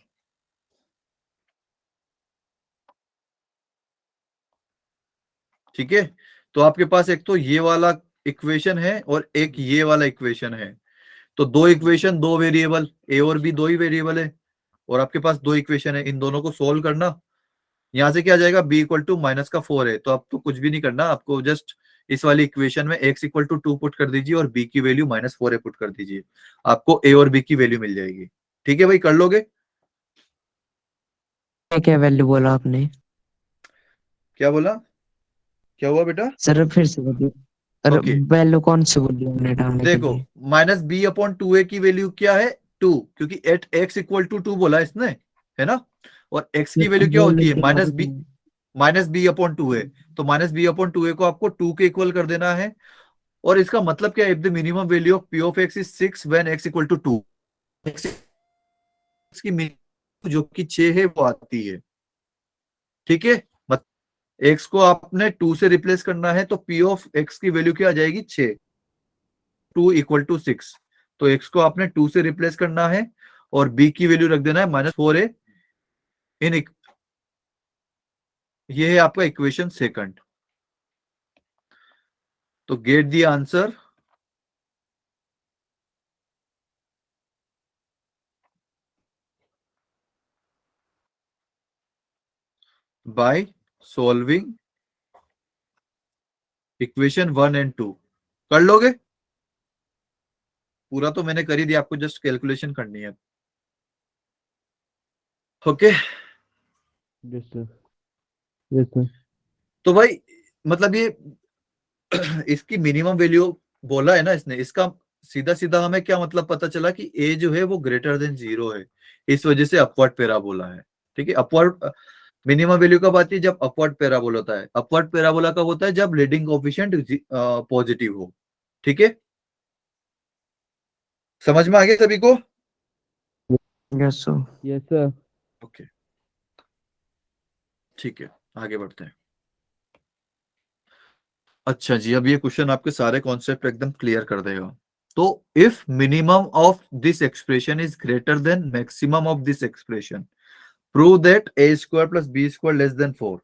ठीक है। तो आपके पास एक तो ये वाला इक्वेशन है और एक ये वाला इक्वेशन है। तो दो इक्वेशन, दो वेरिएबल, ए और बी दो ही वेरिएबल है, और आपके पास दो इक्वेशन है, इन दोनों को सोल्व करना। यहां से क्या आ जाएगा? b इक्वल टू -4 है, तो आपको कुछ भी नहीं करना, आपको जस्ट इस वाली इक्वेशन में x इक्वल टू 2 पुट कर दीजिए और b की वैल्यू -4 पुट कर दीजिए, आपको a और b की वैल्यू मिल जाएगी। ठीक है भाई, कर लोगे? क्या वैल्यू बोला आपने? क्या बोला? क्या हुआ बेटा? सर फिर से बोलिए। अरे ओके, वैल्यू कौन सी बोली हमने डालने के देखो, लिए? -b/2a की वैल्यू क्या है? 2, क्योंकि एट x इक्वल टू 2 बोला इसने, है ना। और x की वैल्यू क्या होती है? -b/2 है, तो -b/2a को आपको 2 के इक्वल कर देना है। और इसका मतलब क्या है? If the minimum value of p of x is 6 when x equal to 2, x की मिनिमम जो कि 6 है वो आती है, ठीक है। मत x को आपने 2 से रिप्लेस करना है, तो p ऑफ x की वैल्यू क्या आ जाएगी? 6, 2 इक्वल टू 6। तो x को आपने 2 से रिप्लेस करना है और b की वैल्यू रख देना है -4a इन, ये है आपका इक्वेशन सेकंड। तो get the answer, by solving equation 1 and 2। कर लोगे? पूरा तो मैंने कर ही दिया, आपको जस्ट कैलकुलेशन करनी है। Okay Yes, sir. Yes, sir. तो भाई मतलब ये इसकी मिनिमम वैल्यू बोला है ना इसने, इसका सीधा सीधा हमें क्या मतलब पता चला कि ए जो है वो ग्रेटर देन 0 है, इस वजह से अपवर्ड पैराबोला है। ठीक है, अपवर्ड मिनिमम वैल्यू कब आती है? जब अपवर्ड पैराबोला होता है। अपवर्ड पैराबोला कब होता है? जब लीडिंग कोएफिशिएंट पॉजिटिव हो। ठीक है, समझ में आ गया सभी को? Yes sir. Yes, sir. Okay ठीक है, आगे बढ़ते हैं। अच्छा जी, अब ये क्वेश्चन आपके सारे कॉन्सेप्ट एकदम क्लियर कर देगा। तो if minimum of this expression is greater than maximum of this expression, prove that a square plus b square less than 4।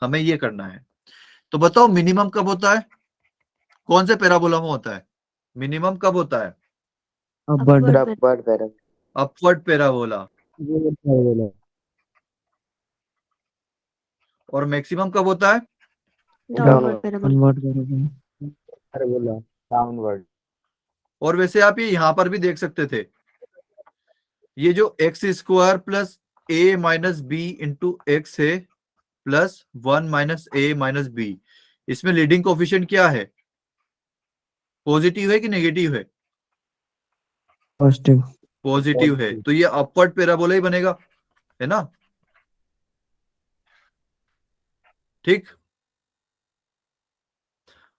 हमें ये करना है। तो बताओ मिनिमम कब होता है? कौन से पैराबोला में होता है मिनिमम? कब होता है? Upward. upward upward parabola. Parabolic. और मैक्सिमम कब होता है? downward parabola Downward parabolic. Parabola. Downward. और वैसे आप ये यहां पर भी देख सकते थे, ये जो एक्स स्क्वायर प्लस ए माइनस बी इंटू एक्स है प्लस 1 माइनस ए माइनस बी, इसमें लीडिंग कोफिशिएंट क्या है? पॉजिटिव है कि नेगेटिव है? Positive. पॉजिटिव है, तो ये अपवर्ड पैराबोला ही बनेगा, है ना? ठीक।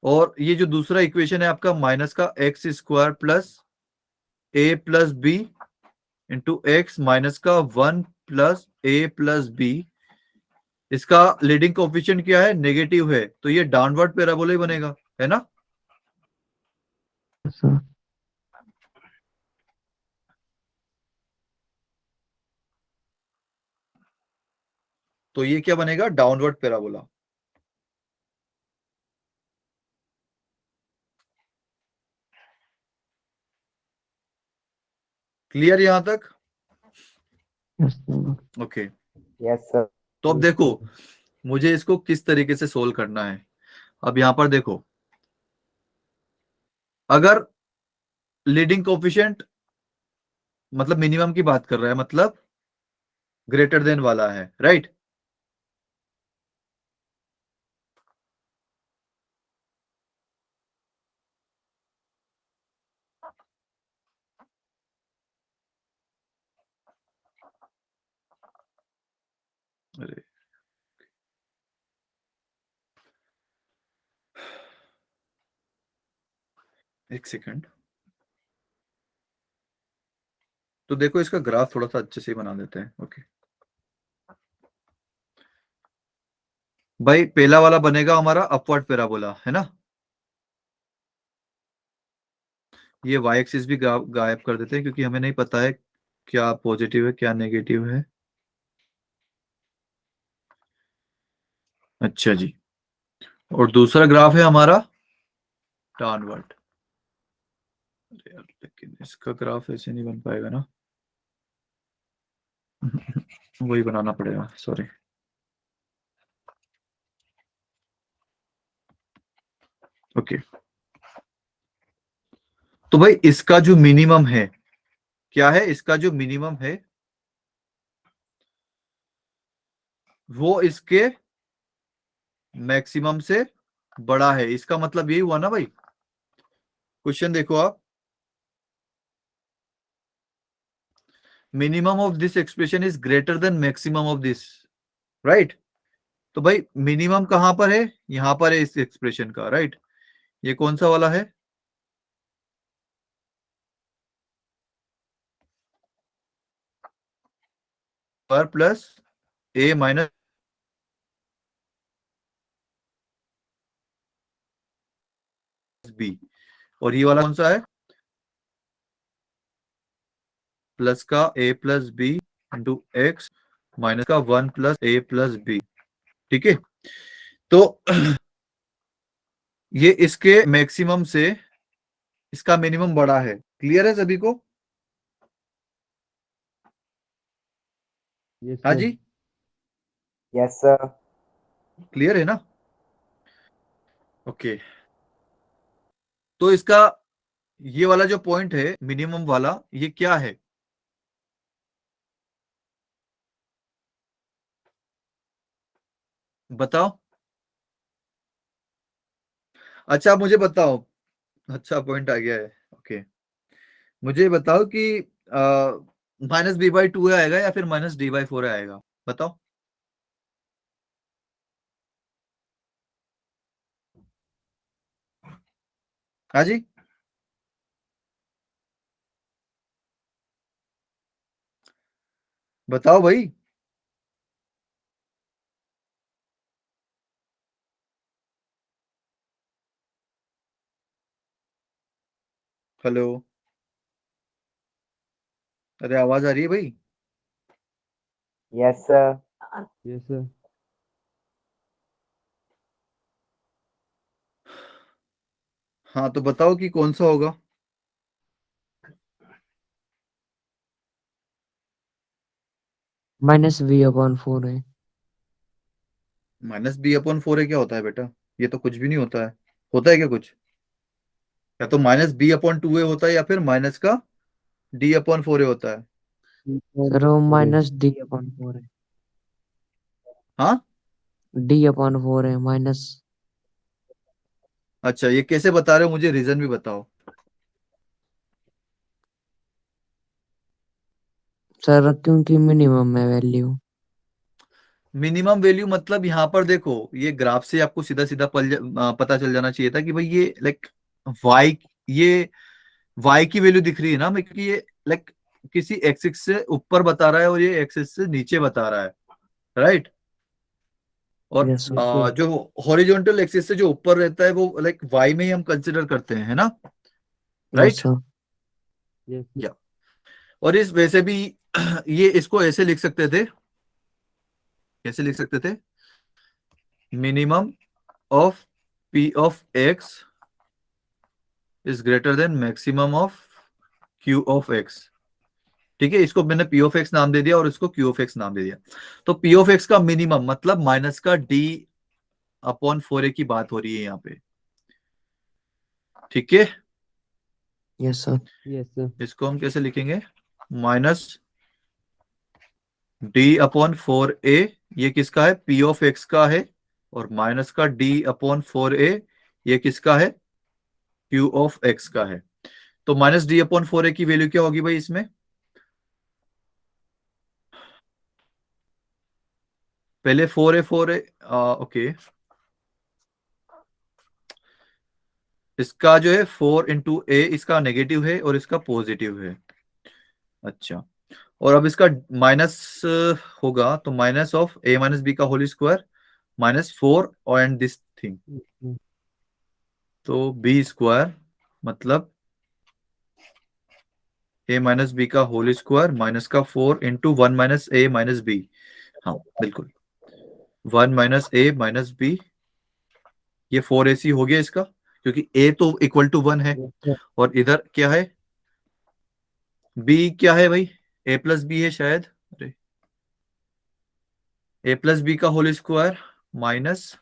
और ये जो दूसरा इक्वेशन है आपका माइनस का x square plus a plus b into x minus का 1 प्लस ए प्लस बी, इसका लीडिंग कोफिशिएंट क्या है? नेगेटिव है, तो ये डाउनवर्ड पैराबोला ही बनेगा, है ना? Yes, sir. तो ये क्या बनेगा? Downward parabola. क्लियर यहां तक? Yes, sir. Okay yes sir. तो अब देखो मुझे इसको किस तरीके से सोल्व करना है। अब यहां पर देखो, अगर लीडिंग कोफिशिएंट मतलब मिनिमम की बात कर रहा है, मतलब ग्रेटर देन वाला है, राइट? अरे एक सेकंड, तो देखो इसका ग्राफ थोड़ा सा अच्छे से बना देते हैं। ओके भाई, पहला वाला बनेगा हमारा अपवर्ड पैराबोला, है ना? ये वाई एक्सिस भी गायब कर देते हैं, क्योंकि हमें नहीं पता है क्या पॉजिटिव है क्या नेगेटिव है। अच्छा जी, और दूसरा ग्राफ है हमारा डाउनवर्ड। अरे यार, लेकिन इसका ग्राफ ऐसे नहीं बन पाएगा ना, वही बनाना पड़ेगा, सॉरी। ओके तो भाई इसका जो मिनिमम है क्या है? इसका जो मिनिमम है वो इसके मैक्सिमम से बड़ा है, इसका मतलब यही हुआ ना भाई। क्वेश्चन देखो आप, minimum of this expression is greater than maximum of this, right? तो भाई मिनिमम कहां पर है? यहां पर है इस एक्सप्रेशन का, राइट? ये कौन सा वाला है? पर प्लस ए माइनस बी, और ये वाला कौन सा है? प्लस का a plus b into x minus का 1 प्लस ए प्लस बी। ठीक है, तो ये इसके मैक्सिमम से इसका मिनिमम बड़ा है। क्लियर है सभी को? Yes, हाँ sir. जी, Yes, sir. क्लियर है ना? ओके, तो इसका ये वाला जो पॉइंट है मिनिमम वाला, ये क्या है? बताओ। अच्छा मुझे बताओ, अच्छा पॉइंट आ गया है। ओके, मुझे बताओ कि -b/2 आएगा या फिर -d/4 आएगा, बताओ। हाँ जी, बताओ भाई। हेलो, अरे आवाज आ रही है भाई? Yes, sir. Yes, sir. हाँ तो बताओ कि कौन सा होगा। -v/4 है। -b/4 है, क्या होता है बेटा? ये तो कुछ भी नहीं होता है। होता है क्या कुछ? या तो -b/2 होता है या फिर माइनस का d/4 होता है। सर वो -d/4 है। हाँ, d/4 है माइनस। अच्छा ये कैसे बता रहे हो? मुझे रीजन भी बताओ। सर क्योंकि मिनिमम है वैल्यू। मिनिमम वैल्यू मतलब यहाँ पर देखो, ये ग्राफ से आपको सीधा सीधा पता चल जाना चाहिए था कि भाई ये लाइक y, ये y की वैल्यू दिख रही है ना हमें, क्योंकि ये लाइक किसी एक्सिस से ऊपर बता रहा है और ये एक्सिस से नीचे बता रहा है, राइट? और यस सर। जो हॉरिजॉन्टल एक्सिस से जो ऊपर रहता है वो लाइक y में ही हम कंसिडर करते हैं, है ना? Yes right, sir. या और इस वैसे भी ये इसको ऐसे लिख सकते थे, कैसे लिख सकते थे? Minimum of p of x is greater than maximum of q of x। ठीक है, इसको मैंने p ऑफ x नाम दे दिया और इसको q ऑफ x नाम दे दिया। तो p ऑफ x का मिनिमम मतलब माइनस का d/4 की बात हो रही है यहाँ पे। ठीक है, यस सर। Yes, sir. इसको हम कैसे लिखेंगे? -d/4a, ये किसका है? p ऑफ x का है। और माइनस का d/4a, ये किसका है? q ऑफ x का है। तो -d/4a की वैल्यू क्या होगी भाई इसमें? पहले 4a ओके, इसका जो है 4 × a, इसका नेगेटिव है और इसका पॉजिटिव है। अच्छा, और अब इसका माइनस होगा तो माइनस ऑफ a - b का whole square -4 and this thing, Mhm. तो b स्क्वायर मतलब a - b का होल स्क्वायर माइनस का 4 × 1 - a - b। हाँ बिल्कुल, 1 - a - b, ये 4ac हो गया इसका, क्योंकि a तो इक्वल टू 1 है। Yes, sir. और इधर क्या है? b क्या है भाई? a+b है शायद। अरे, a+b का whole square minus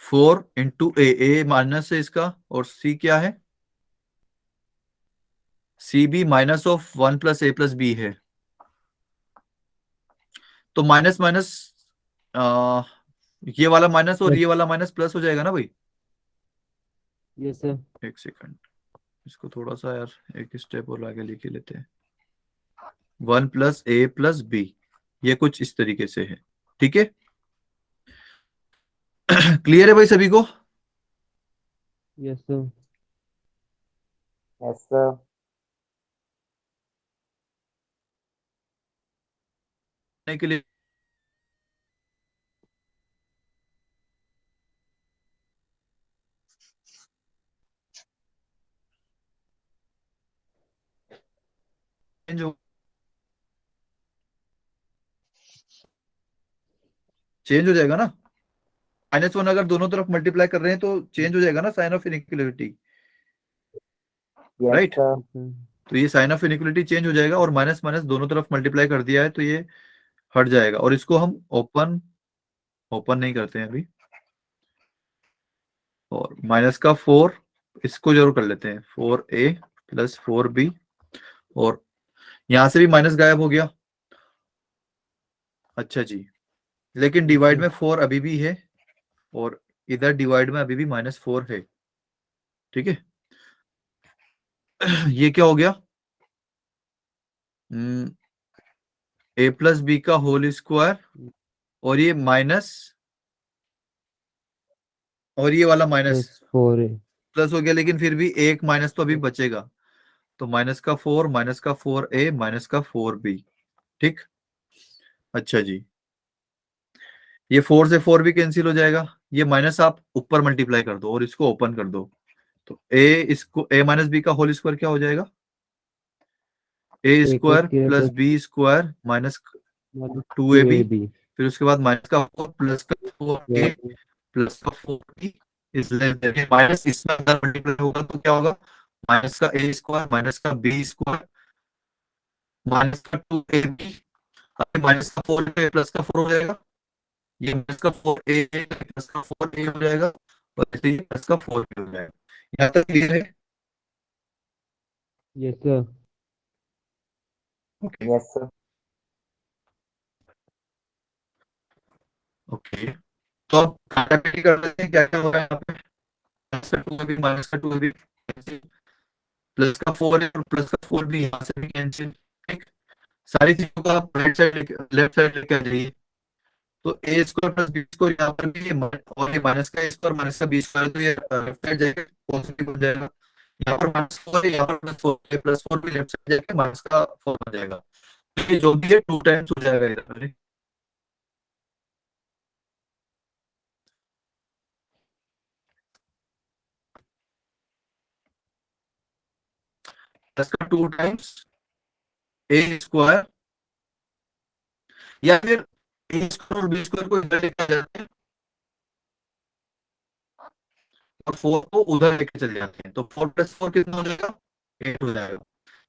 4 × a minus है इसका, और c क्या है? सी भी माइनस ऑफ 1 + a + b है। तो माइनस माइनस, ये वाला माइनस और Yes. ये वाला माइनस प्लस हो जाएगा ना भाई? Yes, sir. एक सेकंड, इसको थोड़ा सा यार एक स्टेप और आगे लेके लेते हैं। 1 + a + b, ये कुछ इस तरीके से है। ठीक है, क्लियर है भाई सभी को? Yes, sir. Yes, sir. के लिए चेंज हो जाएगा ना? -1 अगर दोनों तरफ मल्टीप्लाई कर रहे हैं तो चेंज हो जाएगा ना sign of inequality, Yes, right? sir. तो ये साइन ऑफ इनइक्वलिटी चेंज हो जाएगा और माइनस माइनस दोनों तरफ मल्टीप्लाई कर दिया है तो ये हट जाएगा। और इसको हम ओपन ओपन नहीं करते हैं अभी, और माइनस का 4 इसको जरूर कर लेते हैं, 4a प्लस 4b, और यहां से भी माइनस गायब हो गया। अच्छा जी, लेकिन डिवाइड में 4 अभी भी है और इधर डिवाइड में अभी भी -4 है। ठीक है, ये क्या हो गया, a प्लस बी का होल स्क्वायर, और ये माइनस, और ये वाला माइनस +4a। प्लस हो गया, लेकिन फिर भी एक माइनस तो अभी बचेगा, तो माइनस का 4 माइनस का 4a माइनस का 4b। ठीक, अच्छा जी, ये 4 से 4 भी कैंसिल हो जाएगा, ये माइनस आप ऊपर मल्टीप्लाई कर दो और इसको ओपन कर दो, तो इसको a माइनस बी का होल स्क्वायर क्या हो जाएगा, a a square + plus k b square minus + 2ab, 2ab फिर उसके बाद माइनस का 4 प्लस का 4a प्लस का 4b is less than, minus इसमें अंदर मल्टीप्लाई होगा तो क्या होगा, माइनस का a स्क्वायर माइनस का b स्क्वायर माइनस का 2ab, माइनस का 4 प्लस का 4 हो जाएगा, ये माइनस का 4a प्लस का 4a हो जाएगा, और ऐसे ही प्लस का 4b हो जाएगा। यहाँ तक क्लियर है? Yes sir। Okay yes sir. Okay, तो अब काटाकाटी कर लेते हैं, क्या क्या हो रहा है यहाँ पे, प्लस का 2 भी माइनस का 2 भी, प्लस का 4 है और प्लस का 4 भी यहाँ से भी कैंसिल। ठीक, सारी चीजों का आप राइट साइड लेफ्ट साइड लेके आ जाइए, तो ए स्क्वायर प्लस बी स्क्वायर यहाँ पर भी और ये माइनस का ए स्क्वायर माइनस का बी स्क्वायर, तो ये लेफ्ट साइड जाएगा पॉजिटिव हो जाएगा, यहाँ पर -4 है यहाँ पर +4 +4 भी लेफ्ट साइड जाएगा माइनस का 4 हो जाएगा, तो ये जो भी है 2 टाइम्स हो जाएगा इधर। प्लस का 2 टाइम्स ए स्क्वायर, या फिर ए स्क्वायर और बी स्क्वायर को इधर लेके आ जाते हैं और 4 को उधर लेके चले जाते हैं, तो 4 + 4 कितना हो जाएगा, 8 हो जाएगा।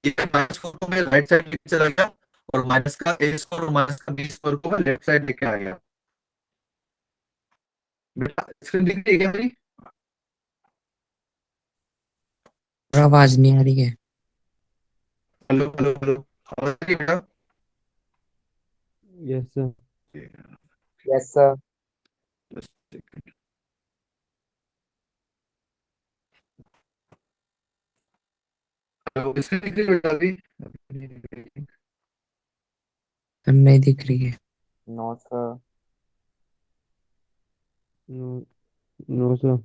ये -4 को मैं राइट साइड लेके चला गया और माइनस का ए स्क्वायर और माइनस का बी स्क्वायर को मैं लेफ्ट साइड लेके आ गया। बेटा स्क्रीन दिख रही है क्या मेरी? आवाज नहीं आ रही है। हेलो हेलो हेलो, आवाज आ रही है बेटा? Yes sir। Yes sir. Hello, screen दिख रही है बेटा अभी? नहीं दिख रही है। No sir. No, no sir।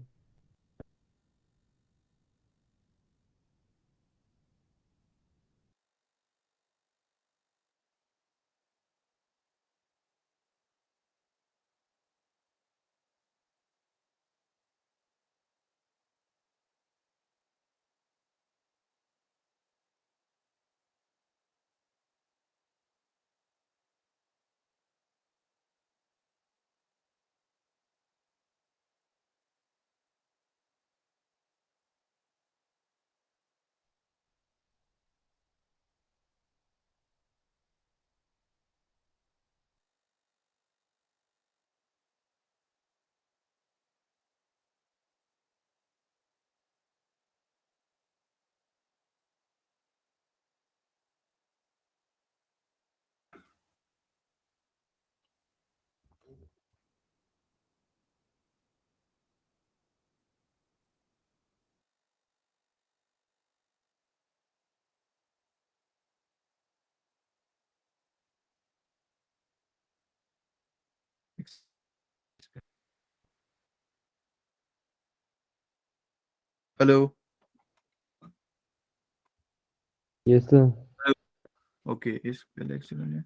Hello, Yes sir। Okay, इस पहले एक सेकंड,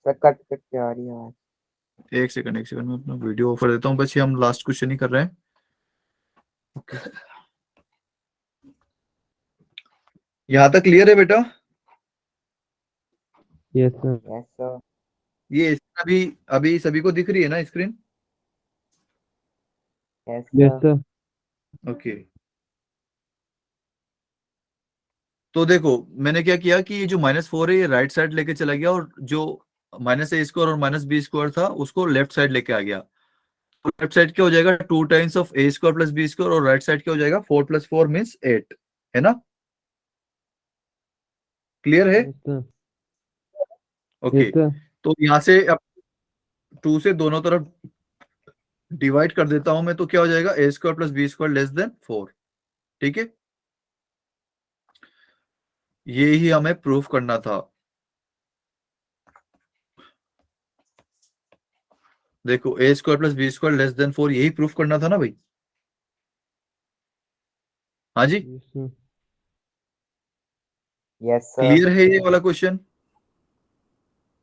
सर कट कट के आ रही है आवाज। एक सेकंड मैं अपना वीडियो ऑफ कर देता हूँ, बस ये हम लास्ट क्वेश्चन ही कर रहे हैं। ओके, यहाँ तक क्लियर है बेटा? Yes sir। Yes sir. ये अभी अभी सभी को दिख रही है ना screen? Yes Yes sir. sir। Okay, तो देखो मैंने क्या किया कि ये जो -4 है ये राइट साइड लेके चला गया, और जो -a² और -b² था उसको लेफ्ट साइड लेके आ गया। तो लेफ्ट साइड क्या हो जाएगा 2 टाइम्स ऑफ a² + b², और राइट साइड क्या हो जाएगा 4 + 4 मीन्स 8, है ना? क्लियर है? Yes, sir. Okay Yes, sir. तो यहाँ से अब 2 से दोनों तरफ डिवाइड कर देता हूं मैं, तो क्या हो जाएगा a² + b² < 4। ठीक है, ये ही हमें प्रूफ करना था। देखो a² + b² < 4, यही प्रूफ करना था ना भाई? हाँ जी, Yes, sir. Yes, sir. Clear है ये वाला question?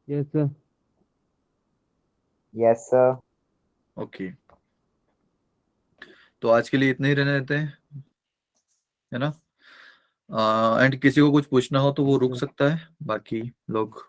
Yes, sir. Yes, sir. Okay, तो आज के लिए इतने ही रहने देते हैं, है ना? एंड किसी को कुछ पूछना हो तो वो रुक सकता है, बाकी लोग